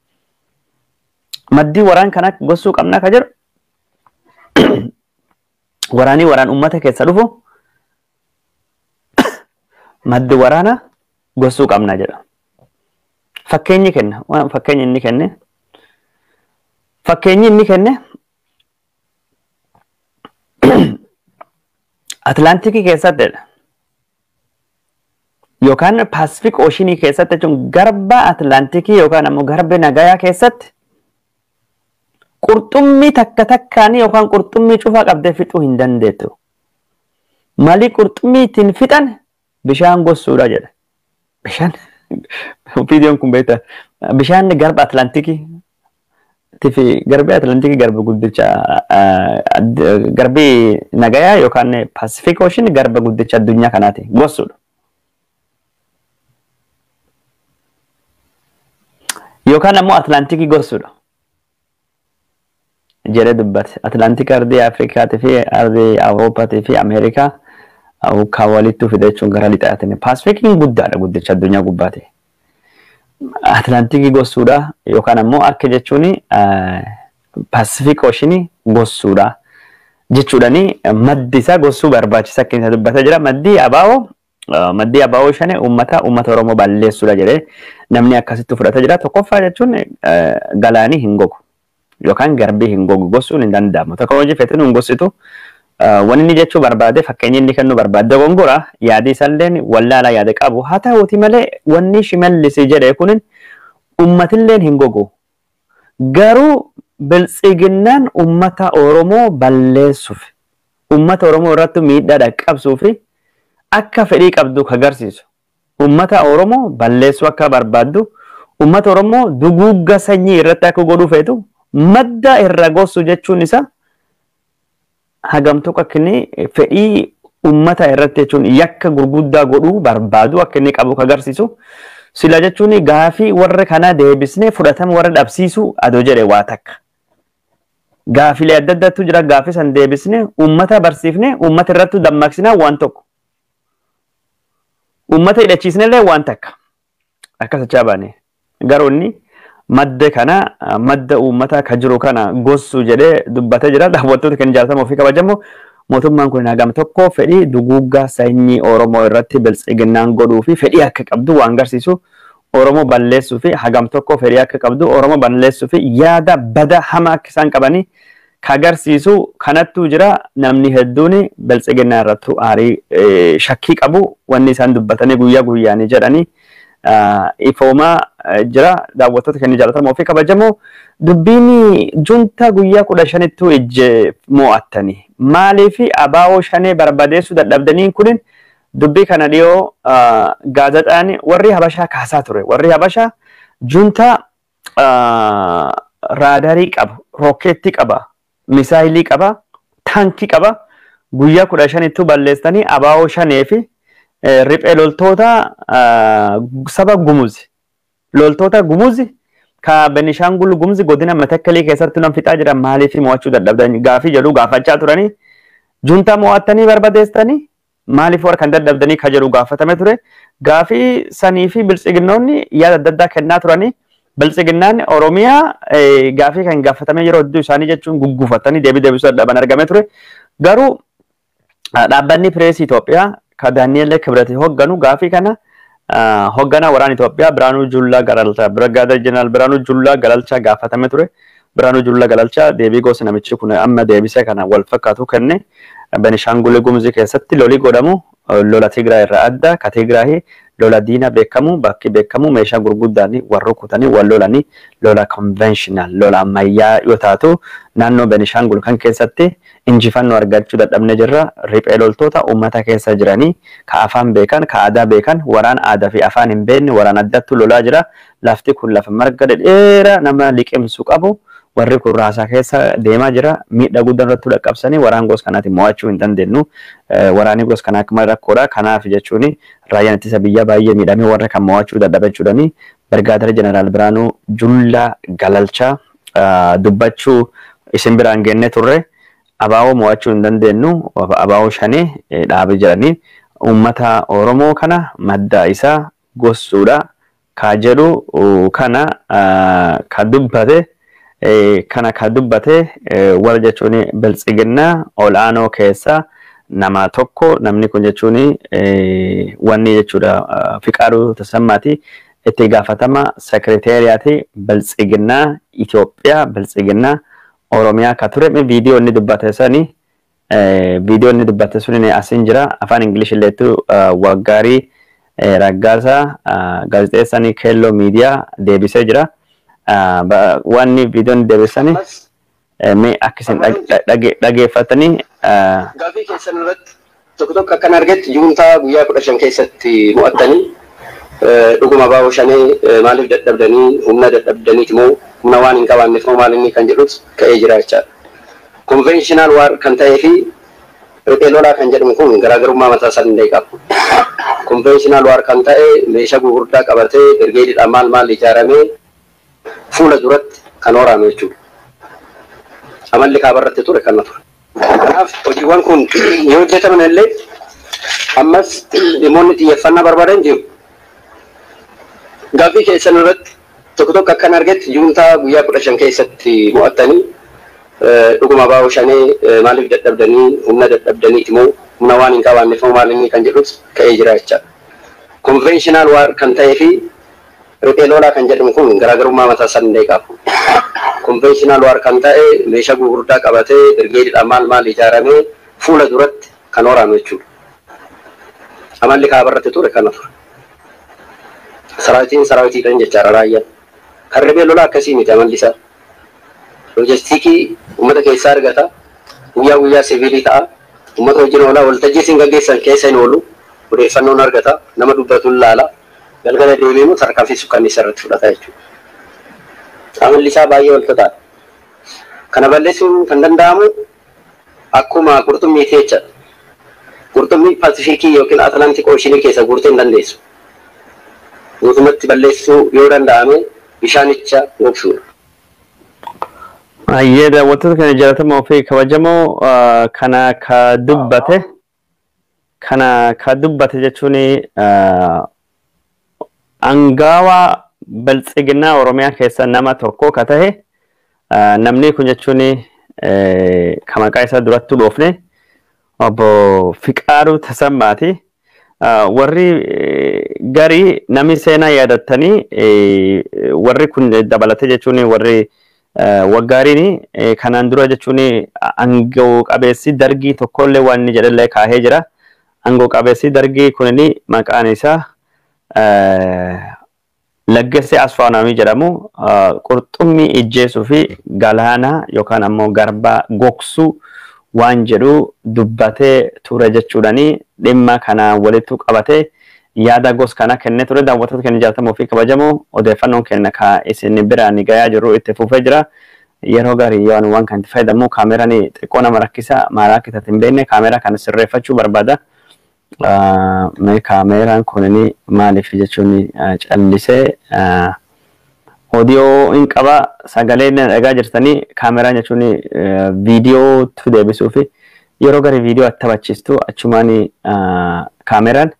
Maddi waraana kana gossuu qabna ka jedhu waraanii waraan uummata keessa dhufu maddi waraana gossuu qabna jedha. Fakkeenyi kenna waan fakkeenyi inni kenne Atlantikii keessatti yookaan Pacific Ocean keessatti jechuun garba Atlantikii yookaan ammoo garba Nagayaa keessatti qurxummii takka takkaanii yookaan qurxummii cufaa qabdee fixuu hin dandeettu. Mali qurxummii ittiin fixan bishaan gossuudha jedha. Bishaan viidiyoon kun beektaa bishaan garba Atlantikii tifi garbi Atlantikii garba guddicha garbi Nagayaa yookaan Pacific Ocean garba guddicha addunyaa kanaati gossuudha. Yookaan ammoo Atlantikii gossuudha. Jedhee dubbate. Atlantika ardii Afrikaatii fi ardii Awurooppaatii fi Ameerikaa ka walitti fide jechuun gara lixaatiin. Paasifikiin guddaadha guddicha addunyaa gubbaate. Atlantikii gossuudha yookaan ammoo akka jechuun Pacific Ocean gossuudha jechuudhani maddi isaa gossuu barbaachisa akka inni dubbatee jira. Maddi abaa'oo shane uummata Oromoo balleessuudha jedhee namni akkasitti fudhatee jira. Tokkoffaa jechuun galaanii hin gogu yookaan garbii hin gogu gossuun hin danda'amu. Tokko hojii feetiin hin gossitu wanni inni jechuu barbaade fakkeenyi inni kennu barbaade gongora yaadii isalleen wallaalaa yaada qabu haa ta'uuti malee wanni Shimallis jedhe kunin uummatilleen hin gogu. Garuu biltsiginnaan uummata Oromoo balleessuuf uummata Oromoo irratti miidhaa dhaqqabsuuf akka fedhii qabdu ka agarsiisu. Uummata Oromoo balleessuu akka barbaaddu uummata Oromoo duguugga sanyii irratti akka godhuu feetu madda irra gossu jechuun isa hagamtu akka inni fedhii uummata irratti jechuun yakka gurguddaa godhuu barbaadu akka inni qabu ka agarsiisu. Sila jechuun gaafii warra kana deebisnee fudhatama warra dhabsiisu adoo jedhe waa takka. Gaafilee adda addaatu jira gaafii san deebisnee uummata barsiifnee uummata irratti dammaqsinaa waan tokko. Uummata hidhachiisnellee waan takka. Akkasachaa baane. Garuu inni madda kana madda uummata ka jiru kana gossu jedhee dubbatee jira. Daawwattoota kan jaalatamu ofii kabajamu mootummaan kun hagam tokko fedhii duguuggaa sanyii Oromoo irratti biltsiginnaan godhuu fi fedhii akka qabdu waan agarsiisu Oromoo balleessuu fi hagam tokko fedhii akka qabdu Oromoo balleessuu fi yaada bada hamaa akka isaan qabanii kagarsiisu kanattu jira namni hedduun biltsiginnaa irratti aarii shakkii qabu wanni isaan dubbatanii guyyaa guyyaanii jedhanii ifoomaa jira daawwattoota keenya jaalatamoo fi kabajamoo dubbiin junta guyyaa 15tti ijje mo'attanii maaliif abaa'oo shanee barbadeessu dadhabdanii kunin dubbii kana dhiyoo gaazexaan warri habashaa kaasaa ture warri habashaa junta raadarii qaba rookeetti qaba misaayilii qaba taankii qaba guyyaa 15tti balleessanii abaa'oo shanee fi riphee loltoota saba gumuzi loltoota gumuzi ka Benishangul gumuzi godina Matakalii keessatti nam fixaa jiran maaliif mo'achuu dadhabdanii gaafii jedhu gaafachaa turanii junta mo'attanii barbadeessanii maaliif warra kan dadhabdanii ka jedhu gaafatame ture gaafii sanii fi biltsiginnoonni yaada adda kennaa turanii biltsiginnaan Oromiyaa gaafii kan gaafatame yeroo hedduu isaanii jechuun guggufatanii deebisuu dadhaban argame ture garuu dhaabbanni pireesii Itoophiyaa ka Daani'eel Kibrati hogganu gaafii kana hoggana waraana Itoophiyaa Biraanuu Juullaa Galalchaa Birgaadeer Jeneraal Biraanuu Juullaa Galalchaa gaafatame ture Biraanuu Juullaa Galalchaa deebii gosa namichi kun amma deebisee kana wal fakkaatu kenne Benishangul Gumuz keessatti loli godhamu lola Tigraay irraa adda ka Tigraay lola diina beekamu bakki beekamu meeshaa gurguddaanii warra kutanii wal lolanii lola conventional lola ammayyaa yoo taatu naannoo Benishangul kan keessatti injifannoo argachuu dadhabne jirra riphee loltoota uummata keessa jiranii ka afaan beekan ka aadaa beekan waraan aadaa fi afaan hin beekne waraan addattu lolaa jira lafti kun lafa marga dheeraa nama liqimsu qabu warri kun raasaa keessa deemaa jira miidhaa guddaa irratti dhaqqabsanii waraan gos kanaatiin mo'achuu hin dandeenyu waraani gos kanaa akkuma rakkoodha kanaaf jechuun raayyaan ittisa biyyaa baay'ee miidhamee warra kan mo'achuu dadhabachuudhaani Birgaadeer Jeneraal Biraanuu Juullaa Galalchaa dubbachuu isin biraan geenne turre abaa'oo mo'achuu hin dandeenyu abaa'oo shanee dhaabe jedhanii uummata Oromoo kana madda isaa gossuudha ka jedhu kana ka dubbate kana ka dubbate warra jechuun biltsiginnaa olaanoo keessa nama tokko namni kun jechuun wanni jechuudha Fiqaaduu Tasammaati itti gaafatama sekreteeriyaati biltsiginnaa Itoophiyaa biltsiginnaa Oromiyaa ka ture viidiyoo inni dubbate sani viidiyoo inni dubbate suni asin jira afaan Ingilish illeetu Waggaarii Raggaasaa gaazexeessanii Keelloo Miidiyaa deebisee jira wanni viidiyoon deebisanii mee akkisin dhageeffatanii gaafii keessan irratti tokko tokko akkan argetti juntaa guyyaa 15 keessatti mo'attanii dhuguma abaa'oo shanee maaliif dadhabdanii humna dadhabdaniiti moo humna waan hin qabaanneef moo maal inni kan jedhus ka'ee jira jechaadha. Conventional war kan ta'ee fi riphee lolaa kan jedhamu kun garaagarummaa mataa isaa danda'e qaba. Conventional war kan ta'e meeshaa gurguddaa qabatee birgeediidhaan maal ijaaramee fuula duratti kan waraanu jechuudha. Amalli kaabarratti ture kan ture. Kanaaf hojiiwwan kun yoo hojjetaman illee ammas dhimmoonni xiyyeeffannaa barbaadan jiru. Gaafii keessan irratti tokko tokko akkan argetti juntaa guyyaa 15 keessatti mo'attanii dhuguma abaa'oo shanee maaliif dadhabdanii humna dadhabdaniiti moo humna waan hin qabaanneef moo maal inni kan jedhus ka'ee jira jechaadha. Conventional war kan ta'ee fi riphee lolaa kan jedhamu kun garaagarummaa mataa isaa danda'e qaba. Conventional war kan ta'e meeshaa gurguddaa qabatee birgeediidhaan maal ijaaramee fuula duratti kan waraanu jechuudha. Amalli kaabarratti ture kan ture. Saraawitii kan jechaadha raayyaan. Kan riphee lolaa akkasii miti amalli isaa. Loojistiikii uummata keessaa argata. Guyyaa siviilii ta'a. Uummata wajjin oolaa waltajjii isin gaggeessan keessa hin oolu. Odeeffannoon argata. Nama dubbatu ilaala. Galgala deebiin tarkaanfii sukkanneessa irratti fudhata jechuudha. Amalli isaa baay'ee wal xaxaadha. Kana balleessuun kan danda'amu akkuma qurxummiiti jechaadha. Qurxummii Paasifiikii yookiin Atlaantik Ooshinii keessa guurtee hin dandeessu. Guutumatti balleessuu yoo danda'ame bishaanicha gogsuudha. Ayyee daawwattoota kana jaalatamoo fi kabajamoo kana ka dubbate jechuun angaawa biltsiginnaa Oromiyaa keessa nama tokko ka tahe namni kun jechuun ka maqaa isaa duratti dhoofne obbo Fiqaaduu Tasammaati. Warri garii namni seenaa yaadattanii warri kun dabalate jechuun warri Waggaariin kanaan dura jechuun aangoo qabeessi dargii tokkollee waan inni jedhallee kaahee jira. Aangoo qabeessi dargii kunini maqaan isaa Laggeessee Asfaanaamii jedhamu qurxummii ijjeesuu fi galaana yookaan ammoo garbaa gogsuu waan jedhu dubbatee ture jechuudhani dhimma kana walitti qabatee yaada gos kana kenne ture. Daawwattoota keenya jaallatamoo fi kabajamoo odeeffannoon kenna ka isin biraan gayaa jiru itti fufee jira. Yeroo gaarii waan kan itti fayyadamu kaameraan xiqqoo nama rakkisa maal akka itti hin beekne kaameraa kana sirreeffachuu barbaada. Mee kaameraan kunini maaliif jechuun callisee audio in qaba sagalee dhagaa jirtanii kaameraan jechuun viidiyoo tu deebisuu fi yeroo gaarii viidiyoo attabachiistu achumaan kaameraan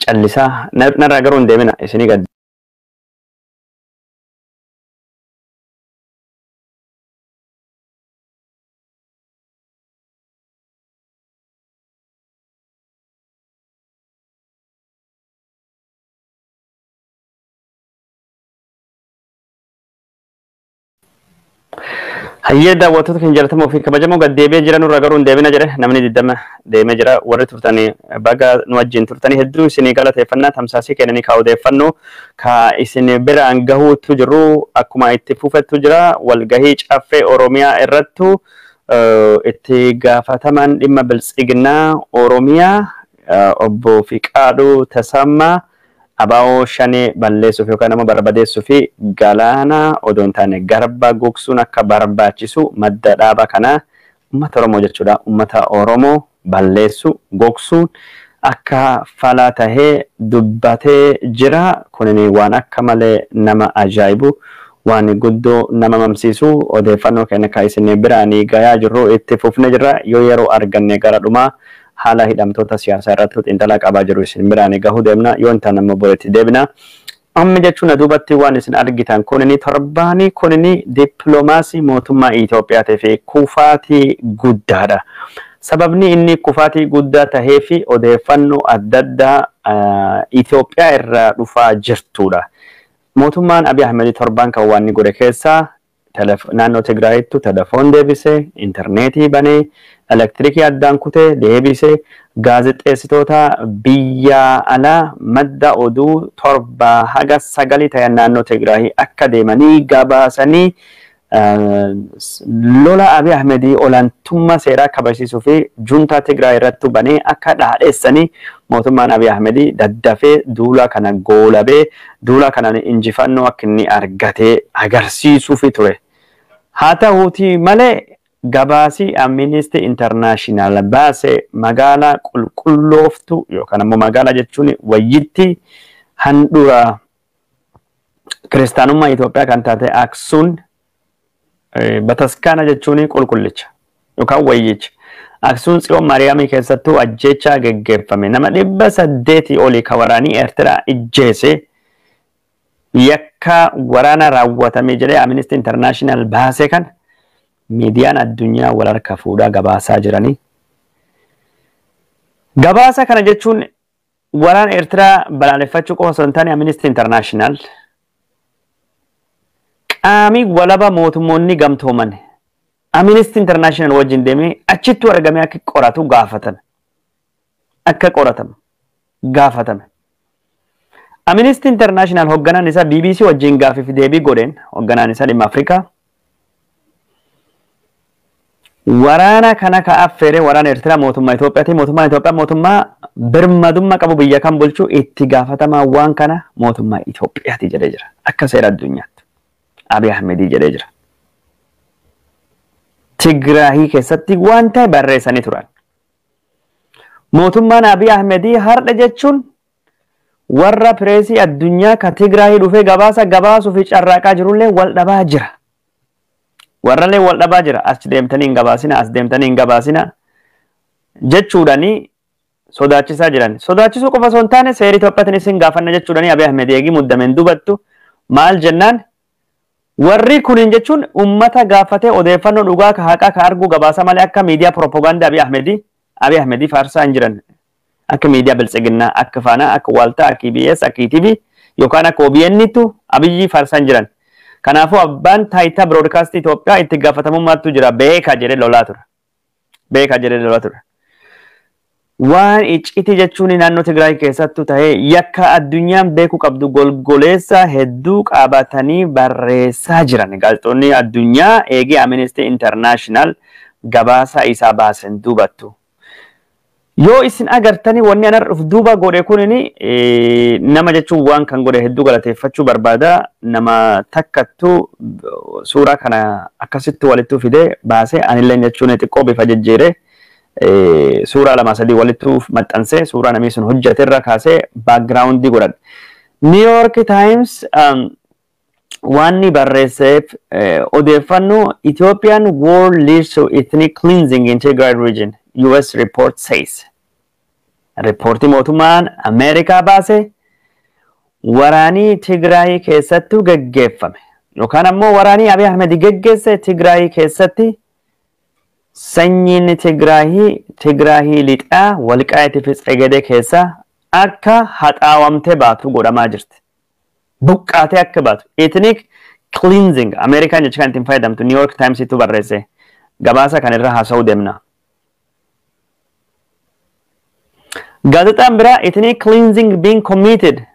callisaa narraa garuu hin deemina isinii gad. Hayyee daawwattoota keenya jaallatamoo fi kabajamoo gad deebi'ee jiran irraa garuu hin deemina jedhe namni 20 deemee jira. Warri turtanii baga nu wajjin turtanii hedduu isinii galateeffannaa tamsaasii kennanii ka odeeffannoo ka isin biraan gahuutu jiru akkuma itti fufettu jira. Walgahii caffee Oromiyaa irrattu itti gaafataman dhimma biltsiginaa Oromiyaa obbo Fiqaaduu Tasammaa Abao Shane balleessuuf yookaan nama barbadeessuu fi galaana odoon taane garba gogsuun akka barbaachisu madda dhaaba kana uummata Oromoo jechuudha. Uummata Oromoo balleessu gogsuun akka falaa tahee dubbatee jira. Kunini waan akka malee nama ajaa'ibu waan guddoo nama mamsiisu odeeffannoo kenna ka isin biraanii gayaa jirru itti fufne jira. Yoo yeroo arganne gara dhumaa haala hidhamtoota siyaasaa irratti xiinxalaa qabaa jiru isin biraanii gahuu deemna. Yoo intaan nama boleetti deebina. Amma jechuun duubatti waan isin argitan kunini torbaanii kunini dippiloomaasii mootummaa Itoophiyaatii fi kufaatii guddaadha. Sababni inni kufaatii guddaa tahee fi odeeffannoo adda addaa Itoophiyaa irraa dhufaa jirtudha. Mootummaan Abiy Ahmed torbaan kan waan godhe keessaa naannoo Tigraayitti telefoon deebisee, intarneetii banee, elektirikii addaan kutee deebisee, gaazexeessitoota biyya alaa madda oduu 7 haga 9 ta'an naannoo Tigraayii akka deemanii gabaasanii lola Abiy Ahmed olaantummaa seeraa kabachiisuu fi juntaa Tigraay irratti banee akka dhaadheessanii mootummaan Abiy Ahmed daddafee duula kana goolabee duula kana injifannoo akka inni argatee agarsiisuuf ture. Haa ta'uutii malee gabaasii Amnesty International baase magaalaa qulqullooftu yookaan ammoo magaalaa jechuun wayyitti handhuura kiristaanummaa Itoophiyaa kan taate Aksuun bataskaana jechuun qulqullicha yookaan wayyicha. Aksuun Tsiyoon Maariyaamii keessattuu ajjeechaa geggeeffame nama 800 olii ka waraanii Eertiraa ijjeese yakka waraana raawwatame jedhee Amnesty International baase kan miidiyaan addunyaa wal harka fuudhaa gabaasaa jiranii. Gabaasa kana jechuun waraana Eertiraa balaaleffachuu qofa osoo hin taane Amnesty International qaamii walaba mootummoonni gamtooman Amnesty International wajjin deemee achitti argamee akka qoratu gaafatame. Akka qoratamu gaafatame. Amnesty International hoogganaan isaa BBC wajjin gaafiif deebii godheen hoogganaan isaa dhimma Afrikaa waraana kana ka affeere waraana Eertiraa mootummaa Itoophiyaati. Mootummaa Itoophiyaa mootummaa birmadummaa qabu biyya kan bulchu itti gaafatamaa waan kana mootummaa Itoophiyaati jedhee jira. Akka seera addunyaatti Abiy Ahmed jedhee jira. Tigraahii keessatti waan ta'e barreessanii turan. Mootummaan Abiy Ahmed har'a jechuun warra pireesii addunyaa ka Tigraahii dhufee gabaasuu fi carraaqaa jirullee wal dhabaa jira. Warrallee wal dhabaa jira. As deemtanii hin gabaasina, as deemtanii hin gabaasina jechuudhanii sodaachisaa jiran. Sodaachisuu qofa osoo hin taane seera Itoophiyaatiin isin gaafanna jechuudhanii Abiy Ahmed eegii muddameen dubattu maal jennaan warri kunin jechuun ummata gaafatee odeeffannoo dhugaa ka haqaa ka argu gabaasa malee akka miidiyaa propaganda Abiy Ahmed faarsaa hin jiran. Akka miidiyaa biltsiginnaa, akka Faanaa, akka Waaltaa, akka EBS, akka ETV yookaan akka OBN tu Abiyyi faarsaa hin jiran. Kanaafuu abbaan taayitaa broadcast Itoophiyaa itti gaafatamummaatu jira beekaa jedhee lolaa ture. Beekaa jedhee lolaa ture. Waan icciitii jechuun naannoo Tigraay keessattuu ta'ee yakka addunyaan beekuu qabdu golgoleessa hedduu qabatanii barreessaa jiran gaazexoonni addunyaa eegee Amnesty International gabaasa isaa baasen duubattu. Yoo isin agartanii wanni anar duuba godhe kunini nama jechuun waan kan godhe hedduu galateeffachuu barbaada. Nama takkattuu suuraa kana akkasitti walitti fidee baasee anillee jechuun xiqqoo bifa jijjiiree suuraa lama sadii walitti maxxansee suuraa namni sun hojjete irra kaasee backgroundii godhadhe. New York Times waan barreesseef odeeffannoo Ethiopian war leads to ethnic cleansing in Tigray region. US report says. Reporti mootummaan Ameerikaa baase waraanii Tigraay keessattuu geggeeffame. Yookaan ammoo waraanii Abiy Ahmed geggeesse Tigraay keessatti sanyiin Tigraay lixaa Walqaayitii fi Tsegedee keessa akka haxaawamtee baatu godhamaa jirti. Buqqaatee akka baatu. Ethnic cleansing Ameerikaan jecha kan ittiin fayyadamtu New York Times itti barreesse. Gabaasa kan irra haasa'uu deemna. Gaazexaan biraa ethnic cleansing being committed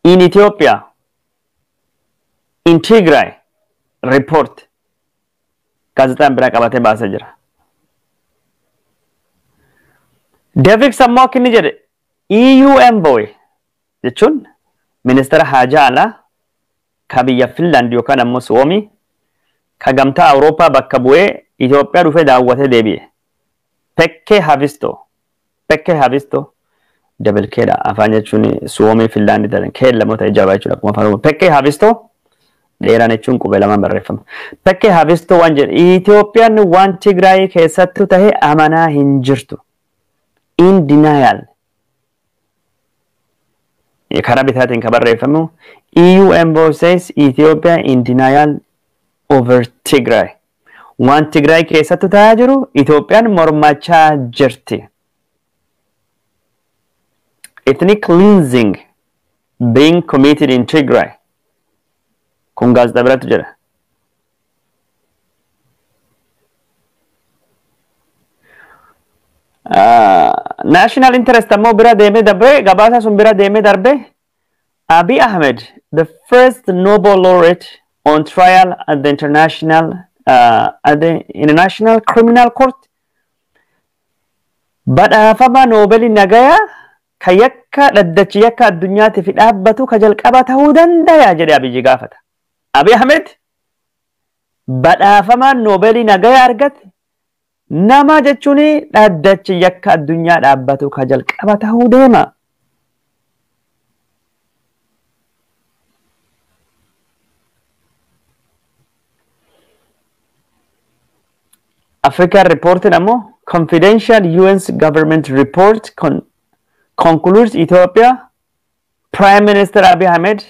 in Ethiopia in Tigray report gaazexaan biraa qabatee baasee jira. David Sammoo akka inni jedhe EU envoy jechuun ministeera haajaa alaa ka biyya Finland yookaan ammoo Suomii ka gamtaa Awurooppaa bakka bu'ee Itoophiyaa dhufee daawwatee deebi'e. Pekke Havisto double keedha afaan jechuun Suomii Finland ta'an kee lamoota ijaba jechuudha akkuma afaan Pekke Havisto dheeraan jechuun qubee lamaan barreeffama. Pekke Havisto waan jedhe Itoophiyaan waan Tigraay keessattuu ta'e amanaa hin jirtu. In denial. Karaa bitaatiin kan barreeffamu EU envoy says Ethiopia in denial over Tigray. Waan Tigraay keessattuu ta'aa jiru Itoophiyaan mormachaa jirti. Ethnic cleansing being committed in Tigray. Kun gaazexaa biraatu jira. National interest ammoo bira deemee darbe gabaasa sun bira deemee darbe Abiy Ahmed, the first Nobel laureate on trial at the International Criminal Court, badhaafama Nobel nagaya ka yakka dhaddachi yakka addunyaatti fi dhaabbatu ka jalqaba ta'uu danda'a jedhe Abiy gaafata. Abiy Ahmed badhaafama Nobel nagaya argate nama jechuun dhaddachi yakka addunyaa dhaabbatu ka jalqaba ta'uu deema. African report namo confidential UN's government report concludes Ethiopia Prime Minister Abiy Ahmed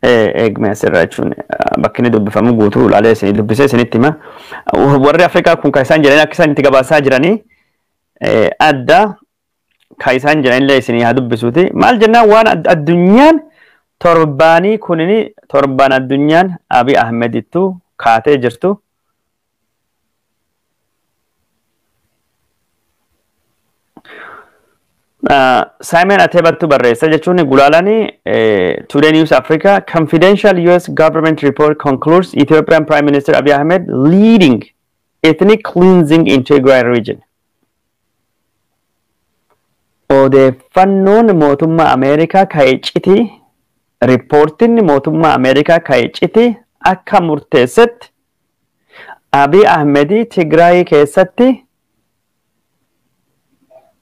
eegme asirraachuun bakki inni dubbifamu guutuu ilaalee isin dubbisee isinitti hima. Warri Afrikaa kun kan isaan jedhanii akka isaan itti gabaasaa jiranii adda kan isaan jedhanillee isinii haa dubbisuuti. Maal jennaan waan addunyaan torbaanii kunini torbaan addunyaan Abiy Ahmedittu kaatee jirtu. Simon Atebattu barreessa jechuun gulaalanii Today News Africa confidential US government report concludes Ethiopian Prime Minister Abiy Ahmed leading ethnic cleansing in Tigray region. Odeeffannoon mootummaa Ameerikaa ka'eeciti reportiin mootummaa Ameerikaa ka'eeciti akka murteessetti Abiy Ahmed Tigray keessatti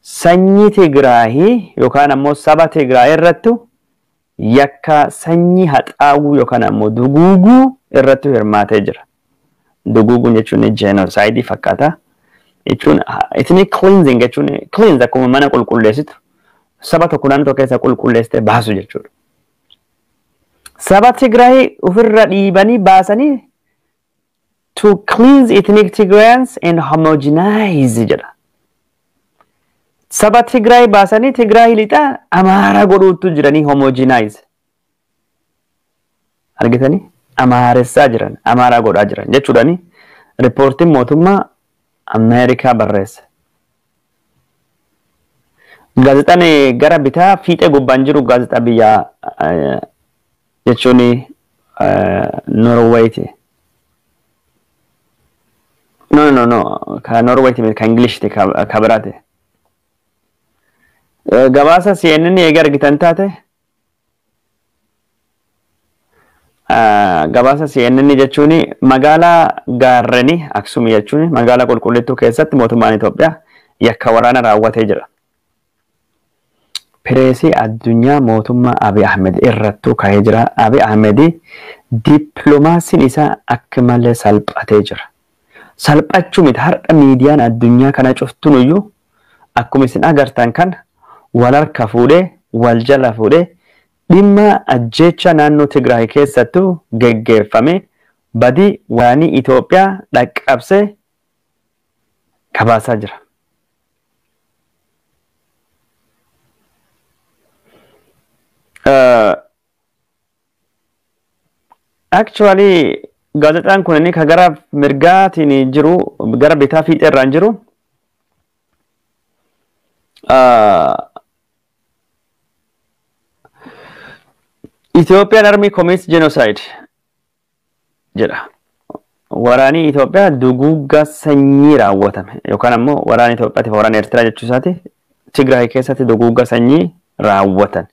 sanyii Tigraay yookaan ammoo saba Tigraay irrattu yakka sanyii haxaawuu yookaan ammoo duguuguu irrattu hirmaatee jira. Duguuguun jechuun genocide fakkaata. Jechuun ethnic cleansing jechuun cleanse akkuma mana qulqulleessitu saba tokko naannoo tokko keessa qulqulleessitee baasu jechuudha. Saba Tigraay ofirra dhiibanii baasanii to cleanse ethnic Tigrayans and homogenize jedha. saba Tigraay baasanii Tigraay lixaa Amaaraa godhuutu jiranii homogenize. Argitanii Amaaressaa jiran Amaaraa godhaa jiran jechuudhaani riippoortiin mootummaa Ameerikaa barreessa. Gaazexaan gara bitaa fiixee gubbaan jiru gaazexaa biyya jechuun Norweyti. No. Ka Norweyti ka Englishti ka biraati. Gabaasa CNN eega argitan taate gabaasa CNN jechuun magaalaa gaarreni Aksum jechuun magaalaa qulqullittuu keessatti mootummaan Itoophiyaa yakka waraana raawwatee jira. Pireesii addunyaa mootummaa Abiy Ahmed irrattuu ka'ee jira. Abiy Ahmed dippiloomaasiin isaa akka malee salphatee jira. Salphachuu miti har'a miidiyaan addunyaa kana cuftunuyyuu akkuma isin agartan kana wal harka fuudhee wal jala fuudhee dhimma ajjeecha naannoo Tigraay keessattuu geggeeffame badii waraanii Itoophiyaa dhaqqabsee kabaasaa jira. Actually gaazexaan kun inni gara mirgaatiin jiru gara bitaa fiixee irraan jiru Ethiopian Army commits genocide jedha. Waraanii Itoophiyaa duguuggaa sanyii raawwatame yookaan ammoo waraana Itoophiyaatiif waraana Eertiraa jechuu isaati Tigraay keessatti duguuggaa sanyii raawwatan.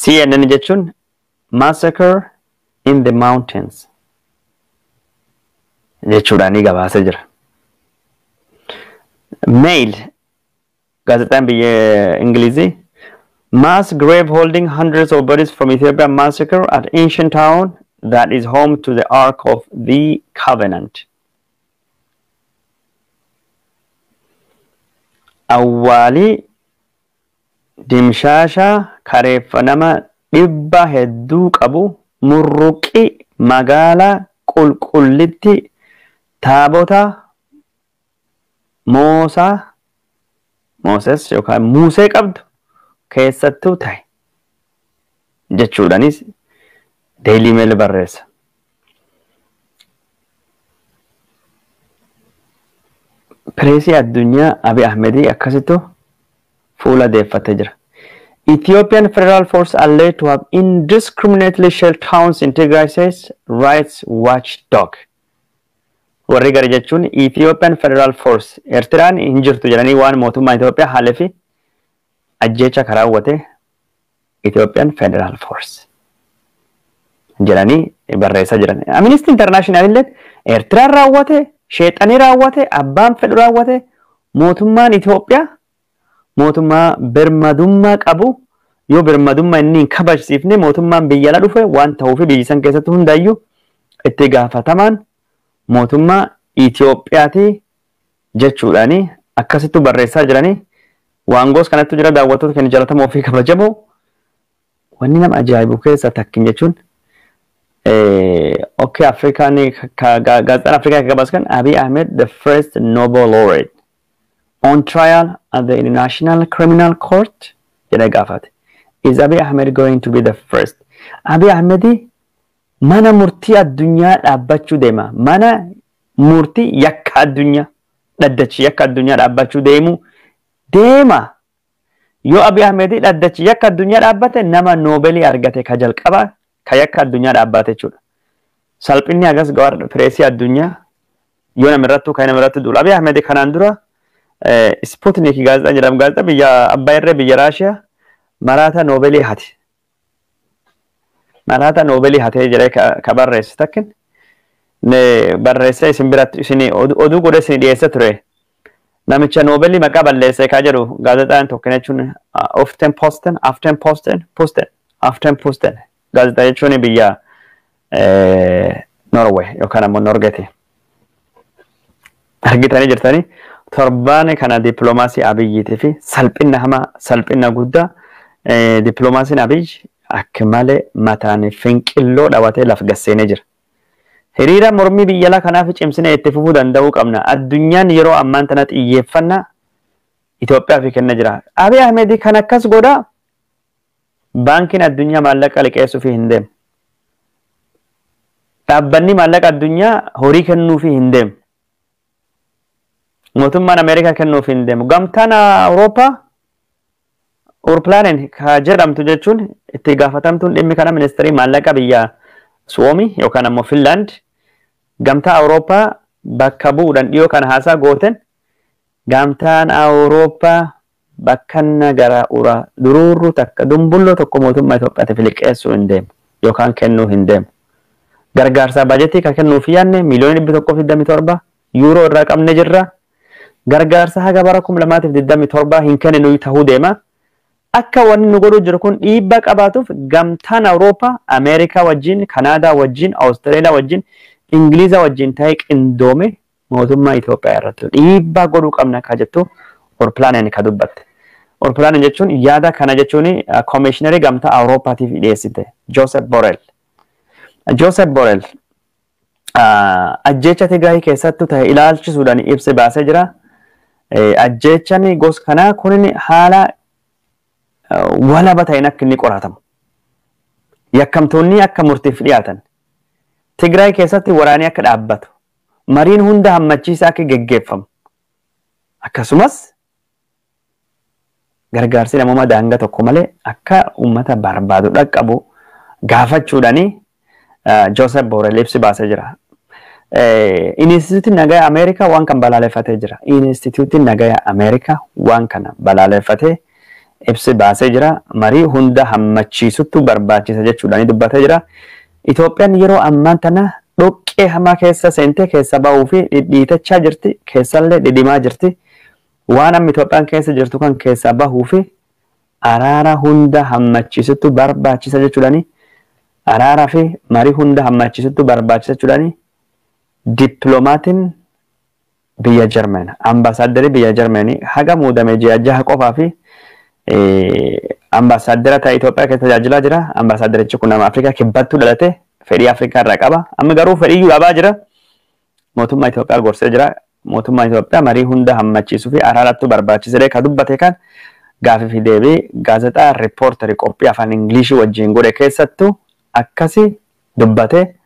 CNN jechuun massacre in the mountains jechuudhaanii gabaasa jira. Mail gaazexaan biyya Ingilizii mass grave holding hundreds of bodies from Ethiopia massacre at ancient town that is home to the Ark of the Covenant. Awwaalii dimshaashaa kareeffanama dhibba hedduu qabu murruqi magaalaa qulqullitti taabota Mooses yookaan Musee qabdu keessattuu ta'e jechuudhaanis Daily Mail barreessa. Pireesii addunyaa Abiy Ahmed akkasittu fuula deeffatee jira. Ethiopian Federal Force alleged to have indiscriminately shelled towns in Tigray, says rights watchdog. Warri gara jechuun Ethiopian Federal Force Eertiraan hin jirtu jedhanii waan mootummaa Itoophiyaa haalee fi ajjeecha raawwate Ethiopian Federal Force jedhanii barreessaa jiran. Amnesty International illee Eertiraan raawwate, sheexanii raawwate, abbaan fedhu raawwate, mootummaan Itoophiyaa mootummaa birmadummaa qabu yoo birmadummaa inni kabajsiifne mootummaan biyya ala dhufe waan ta'uuf biyyi san keessatti hundaayyuu itti gaafatamaan mootummaa Itoophiyaati jechuudhaani akkasittu barreessaa jiranii waan goos kanattu jira daawwattoota keenya jalatamoo fi kabajamoo wanni nama ajaa'ibu keessa takkin jechuun okay Afrikaan gaazexaan Afrikaa gabaas kan Abiy Ahmed the first Nobel laureate on trial at the International Criminal Court jedha gaafate. Is Abiy Ahmed going to be the first? Abiy Ahmed mana murtii addunyaa dhaabbachuu deema. Mana murtii yakka addunyaa dhaddachi yakka addunyaa dhaabbachuu deema. Yoo Abiy Ahmed dhaddachi yakka addunyaa dhaabbate nama Noobelii argate ka jalqaba ka yakka addunyaa dhaabbate jechuudha. Salphinni agas gawar pireesii addunyaa yoo namirrattuu ka namirrattuu duula. Abiy Ahmed kanaan dura Sputnik gaazexaan jedhamu gaazexaa biyya abbaa irree biyya Raashiyaa maraata Noobelii hate. Maraata Noobelii hatee jedhee ka barreesse takkin barreessee isin biratti isin oduu godhe isin dhiyeessa ture. Namicha Noobelii maqaa balleessee ka jedhu gaazexaan tokko jechuun Aftenposten gaazexaa jechuun biyya Norway yookaan ammoo Norgeeti. Argitanii jirtanii torbaan kana dippiloomaasii Abiyyiitii fi salphina guddaa dippiloomaasiin Abiy akka malee mataan finqilloo dhawatee laf gasseenee jira. Hiriira mormii biyya alaa kanaaf cimsinee itti fufuu danda'uu qabna. Addunyaan yeroo ammaan tana xiyyeeffannaa Itoophiyaa fi kenna jira. Abiy Ahmed kan akkas godha baankiin addunyaa maallaqa liqeessuu fi hin deemu. Dhaabbanni maallaqa addunyaa horii kennuu fi hin deemu. Mootummaan Ameerikaa kennuu fi hin deemu. Gamtaan Awurooppaa Urplaanen ka jedhamtu jechuun itti gaafatamtuun dhimmi kana ministeerii maallaqa biyya Suomii yookaan ammoo Finland gamtaa Awurooppaa bakka bu'uudhaan dhiyoo kana haasaa gooten gamtaan Awurooppaa bakka nagara ura dururru takka dumbulloo tokko mootummaa Itoophiyaatiif liqeessuu hin deemu yookaan kennuu hin deemu. Gargaarsa bajetii kan kennuuf yaanne miliyoona 127 yuuroo irraa qabne jirra. Gargaarsa haga bara 2027 hin kenninu ta'uu deema. Akka wanni nu godhu jiru kun dhiibbaa qabaatuuf gamtaan Awurooppaa Ameerikaa wajjin, Kanaadaa wajjin, Awustiraaliyaa wajjin, Ingiliiza wajjin ta'ee qindoome mootummaa Itoophiyaa irratti dhiibbaa godhuu qabna ka jettu Orplaanen ka dubbatte. Orplaanen jechuun yaada kana jechuun koomishiinarii gamtaa Awurooppaatiif dhiyeessite Joseph Borrell. Joseph Borrell ajjeecha Tigraay keessattuu ta'e ilaalchisuudhaan ibsa baasee jira. Ajjeechaan gosa kanaa kun haala walaba ta'een akka inni qoratamu. Yakkamtoonni akka murtiif dhiyaatan. Tigraay keessatti waraanni akka dhaabbatu. Mariin hunda hammachiisaa akka geggeeffamu. Akkasumas gargaarsi namummaa daangaa tokko malee akka uummata barbaadu dhaqqabu gaafachuudhaani Joseph Borrell ibsa baasee jira. Inistituutiin Nagaa Ameerikaa waan kan balaaleffatee jira. Inistituutiin Nagaa Ameerikaa waan kana balaaleffatee ibsa baasee jira. Marii hunda hammachiisutu barbaachisa jechuudhaan dubbatee jira. Itoophiyaan yeroo ammaan tana dhoqqee hamaa keessa seentee keessa ba'uu fi dhidhiitachaa jirti. Keessallee dhidhimaa jirti. Waan amma Itoophiyaan keessa jirtu kan keessa bahuu fi araara hunda hammachiisutu barbaachisa jechuudhaan araara fi marii hunda hammachiisutu barbaachisa jechuudhaan dippiloomatiin biyya Jarmanii ambaasaaddarii biyya Jarmanii haga muudame ji'a 6 qofaa fi ambaasaadara ta'e Itoophiyaa keessa tajaajilaa jira. Ambaasaadarichi kun nama Afrikaa kibbattuu dhalate fedhii Afrikaa irraa qaba. Amma garuu fedhii dhabaa jira. Mootummaa Itoophiyaa gorsee jira. Mootummaa Itoophiyaa marii hunda hammachiisuu fi araarattu barbaachisee ka dubbate kan gaafii fi deebii gaazexaa riippoortarii qophii afaan Ingilishii wajjin godhe keessattuu akkasi dubbate.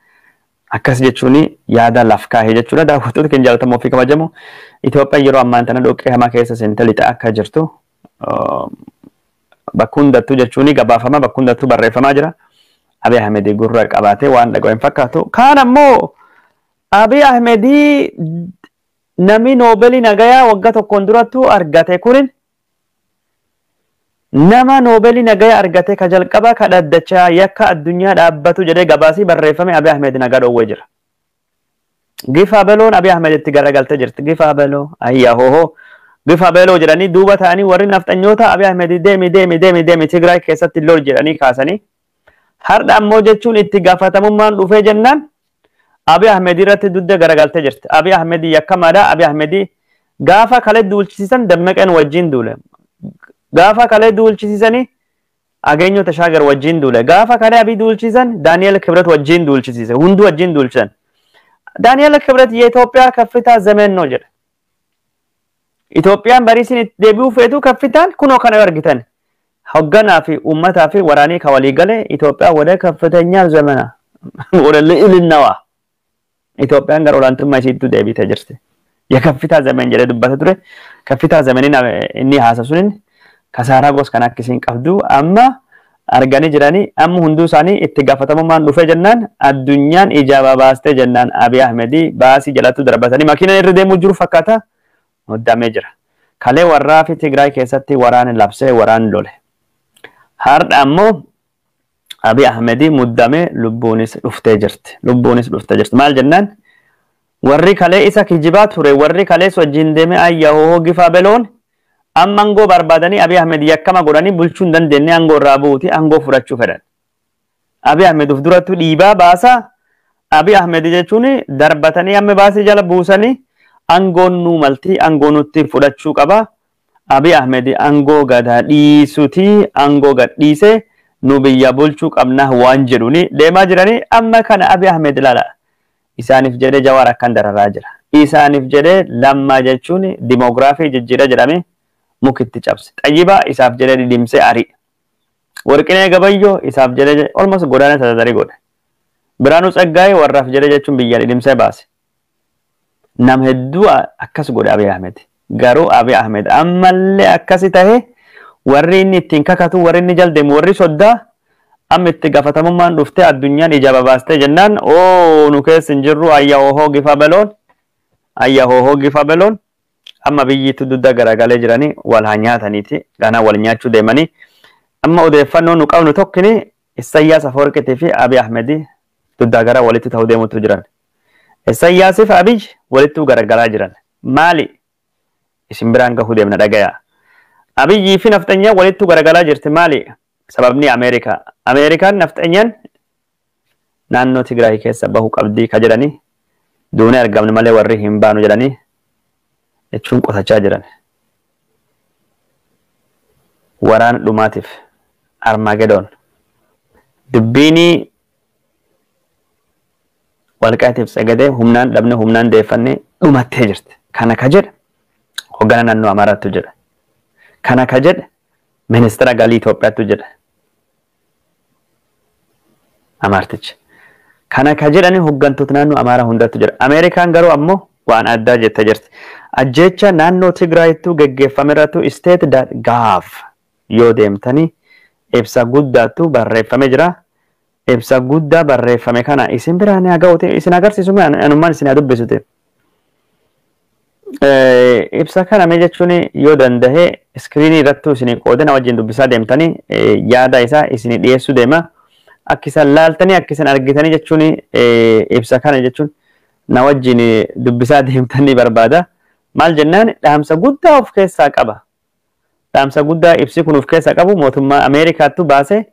Akkas jechuun yaada laf kaahee jechuudha. Daawwattoota keenya jaallatamoo fi kabajamoo Itoophiyaan yeroo ammaan tana dhoqqee hamaa keessa seentee lixa akka jirtu bakka hundattuu jechuun gabaafama bakka hundattuu barreeffamaa jira. Abiy Ahmed gurra qabaatee waan dhaga'u hin fakkaatu. Kaan ammoo Abiy Ahmed namni Noobeelii nagayaa waggaa tokkoon durattuu argate kunin nama Noobeelii nagayaa argate ka jalqaba ka dhaddachaa yakka addunyaa dhaabbatu jedhee gabaasii barreeffame Abiy Ahmed nagaa dhoowwee jira. Gifa beloon Abiy Ahmed itti garagaltee jirti. Gifa beloo ayyaa hoho gifa beloo jedhanii duuba ta'anii warri nafxanyoota Abiy Ahmed deemi Tigraay keessatti lol jedhanii kaasanii har'a ammoo jechuun itti gaafatamummaan dhufee jennaan Abiy Ahmed irratti dudda garagaltee jirti. Abiy Ahmed yakkamaadha. Abiy Ahmed gaafa kale duulchisiisan dammaqeen wajjin duule. Gaafa kale duulchisiisanii ageenyota shaagar wajjin duule. Gaafa kale Abiy duulchisan Daani'el Kibret wajjin duulchisiise. Hundu wajjin duulchisan. Daani'el Kibret የኢትዮጵያ ከፍታ ዘመን ነው jedhe. Itoophiyaan bariisin deebi'uu feetu kaffitaan kunoo kana argitan. Hogganaa fi uummataa fi waraanii ka walii galee Itoophiyaa wada kaffateenyaa zamana. Walalle ilinnawa. Itoophiyaan gara olaantummaa isiitti deebitee jirti. Ya kaffitaa zaman jedhee dubbata ture. Kaffitaa zamaniin inni haasasuun kasaaraa gos kan akkasiin qabdu amma arganii jiranii amma hunduu isaanii itti gaafatamummaan dhufee jennaan addunyaan ijaaba baastee jennaan Abiy Ahmed baasii jalatti darbatanii makiinaan irra deemuu jiru fakkaata. Muddamee jira. Kalee warraa fi Tigraay keessatti waraan labsee waraan lole. Har'a ammoo Abiy Ahmed muddamee lubbuunis dhuftee jirti. Maal jennaan warri kalee isa kijibaa ture warri kalee wajjin deeme ayyaa gifa beloon amma angoo barbaadanii Abiy Ahmed yakkama godhanii bulchuu hin dandeenye angoo irraa buuti angoo fudhachuu fedhan. Abiy Ahmed uf durattu dhiibaa baasa. Abiy Ahmed jechuun darbatanii amma baasii jala buusanii angoon nu malti angoon nutti fudhachuu qaba. Abiy Ahmed angoo gada dhiisuti angoo gad dhiise nu biyya bulchuu qabna waan jedhuni deemaa jiranii amma kana Abiy Ahmed lala. Isaaniif jedhee Jawaar akkan dararaa jira. Isaaniif jedhee Lammaa jechuun dimoogiraafii jijjiira jedhame mukitti cabse. Xayyibaa isaaf jedhee didimsee ari. Warqinee Gabayyoo isaaf jedhee almost godaana tasaasari godhe. Biraanuu Tsaggaayee warraaf jedhee jechuun biyya didimsee baase. Nam hedduu akkas godhe Abiy Ahmed. Garuu Abiy Ahmed ammallee akkasi tahee warri inni ittiin kakatu warri inni jaldeemu warri soddaa amma itti gaafatamummaan dhuftee addunyaan ija babaastee jennaan nu keessa hin jirru ayya hohoo gifa beloon amma biyyiitu dudda garagalee jiranii wal haa nyaataniiti ganaa wal nyaachuu deemanii amma odeeffannoo nu qabnu tokkini Isaayyaas Afwerqiitii fi Abiy Ahmed dudda gara walitti ta'uu deemutu jiran. Isaayyaasii fi Abiy walitti garagalaa jiran. Maali? Isin biraan gahuu deemna dhagayaa. Abiyyii fi nafxanyaan walitti garagalaa jirti maali? Sababni Ameerikaan nafxanyaan naannoo Tigraay keessa bahuu qabdii ka jedhanii duunee argamne malee warri hin baanu jedhanii jechuun qotachaa jiran. Waraana dhumaatiif Armageddon dubbiini Walqaatiif Tsagadee humnaan dhabne humnaan deeffannee dhumattee jirti. Kana ka jedhe hoggana naannoo Amaaraattu jedha. Kana ka jedhe ministeera galii Itoophiyaattu jedha. Amaartichi. Kana ka jedhani hoggantoota naannoo Amaaraa hundattu jedha. Ameerikaan garuu ammoo waan addaa jette jirti. Ajjecha naannoo Tigraayittuu geggeeffamerrattu state.gov yoo deemtanii ibsa guddaatu barreeffame jira. Ibsa guddaa barreeffame kana isin biraan haga'uuti isin agarsiisu anummaan isin haa dubbisute. Ibsa kana mee jechuun yoo danda'e iskiriinii irrattu isin qoodina wajjin dubbisaa deemtanii yaada isaa isin dhiyeessuu deema. Akkisan laaltanii akkisan argitanii jechuun ibsa kana jechuun na wajjin dubbisaa deemtanii barbaada. Maal jennaan dhaamsa guddaa of keessaa qaba. Dhaamsa guddaa ibsi kun of keessaa qabu mootummaa Ameerikaattu baase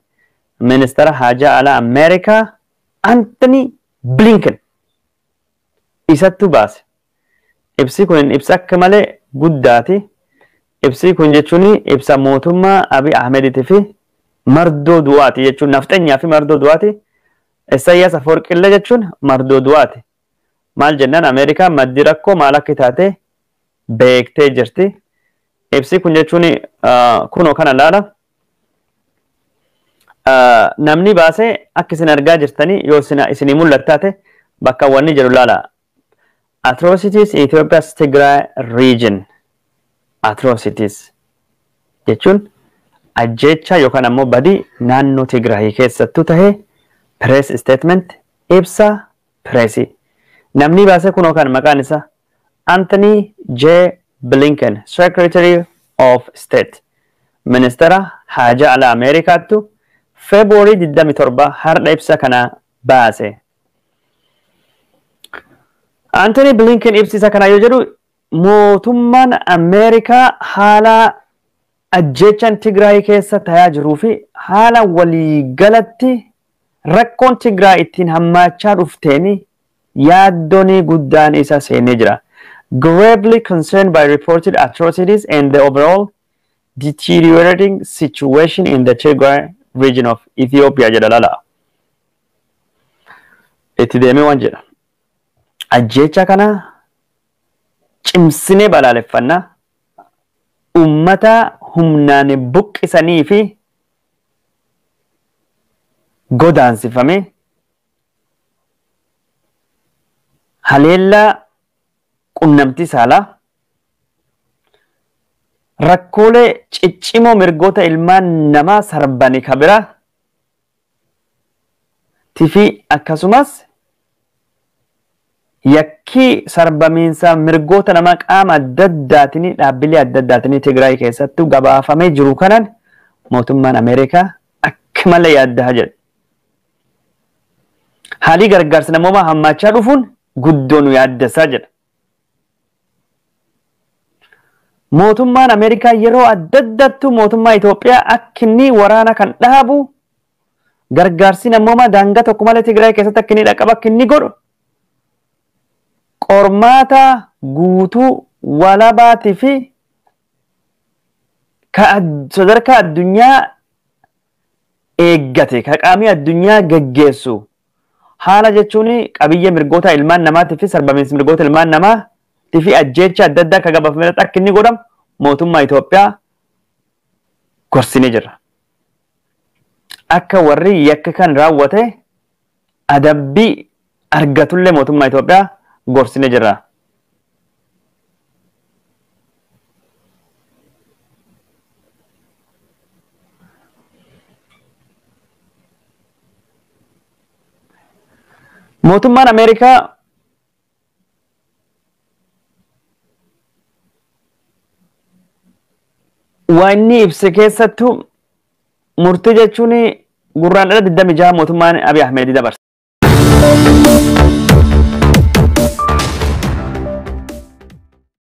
ministeera haajaa alaa Ameerikaa Anthony Blinken isattu baase. Ibsi kun ibsa akka malee guddaati. Ibsi kun jechuun ibsa mootummaa Abiy Ahmediitii fi mardoo du'aati jechuun nafxanyaa fi mardoo du'aati. Isaayyaas Afwerqillee jechuun mardoo du'aati. Maal jennaan Ameerikaan maddi rakkoo maal akka taate beektee jirti. Ibsi kun jechuun kunoo kana laala. Namni baasee akka isin argaa jirtanii yoo isinii mul'attaate bakka wanni jedhu laala. Atrocities in Ethiopia's Tigray region. Atrocities jechuun ajjecha yookaan ammoo badii naannoo Tigraay keessattuu tahee press statement ibsa pressii. Namni baasee kunoo kan maqaan isaa Anthony J. Blinken, Secretary of State, Ministeera Haajaa Alaa Ameerikaattu February 27 har'a ibsa kana baase. Anthony Blinken ibsa kana yoo jedhu mootummaan Ameerikaa haala ajjechaan Tigraay keessa ta'aa jiruu fi haala waliigalatti rakkoon Tigraay ittiin hammaachaa dhufteeni yaaddoon guddaan isa seenee jira. Gravely concerned by reported atrocities and the overall deteriorating situation in the Tigray region of Ethiopia jedha lala. Itti deemee waan jedha. Ajjecha kana cimsinee balaaleffannaa ummata humnaan buqqisanii fi godaansifame haleellaa qunnamtii saalaa rakkoolee ciccimoo mirgoota ilmaan namaa sarbanii kabira tifi akkasumas yakkii sarbamiinsa mirgoota namaa qaama adda addaatiin dhaabbilee adda addaatiin Tigraay keessattuu gabaafamee jiru kanaan mootummaan Ameerikaa akka malee yaaddaa jedha. Haalii gargaarsa namoomaa hammaachaa dhufuun guddoo nu yaaddessaa jedha. Mootummaan Ameerikaa yeroo adda addaattu mootummaa Itoophiyaa akka inni waraana kan dhaabu gargaarsi namoomaa daangaa tokko malee Tigraay keessatti akka inni dhaqqaba akka inni godhu qormaata guutuu walabaatii fi sadarkaa addunyaa eeggate ka qaamii addunyaa geggeessu haala jechuun qabiyyee mirgoota ilmaan namaatii fi sarbamiinsa mirgoota ilmaan namaatii fi ajjeecha adda addaa ka gabaafame akka inni godhamu mootummaa Itoophiyaa gorsine jirra. Akka warri yakka kan raawwate adabbii argatullee mootummaa Itoophiyaa gorsine jirra. Mootummaan Ameerikaa waan inni ibse keessattuu murtii jechuun gurraandhala 26 mootummaan Abiy Ahmed dabarse.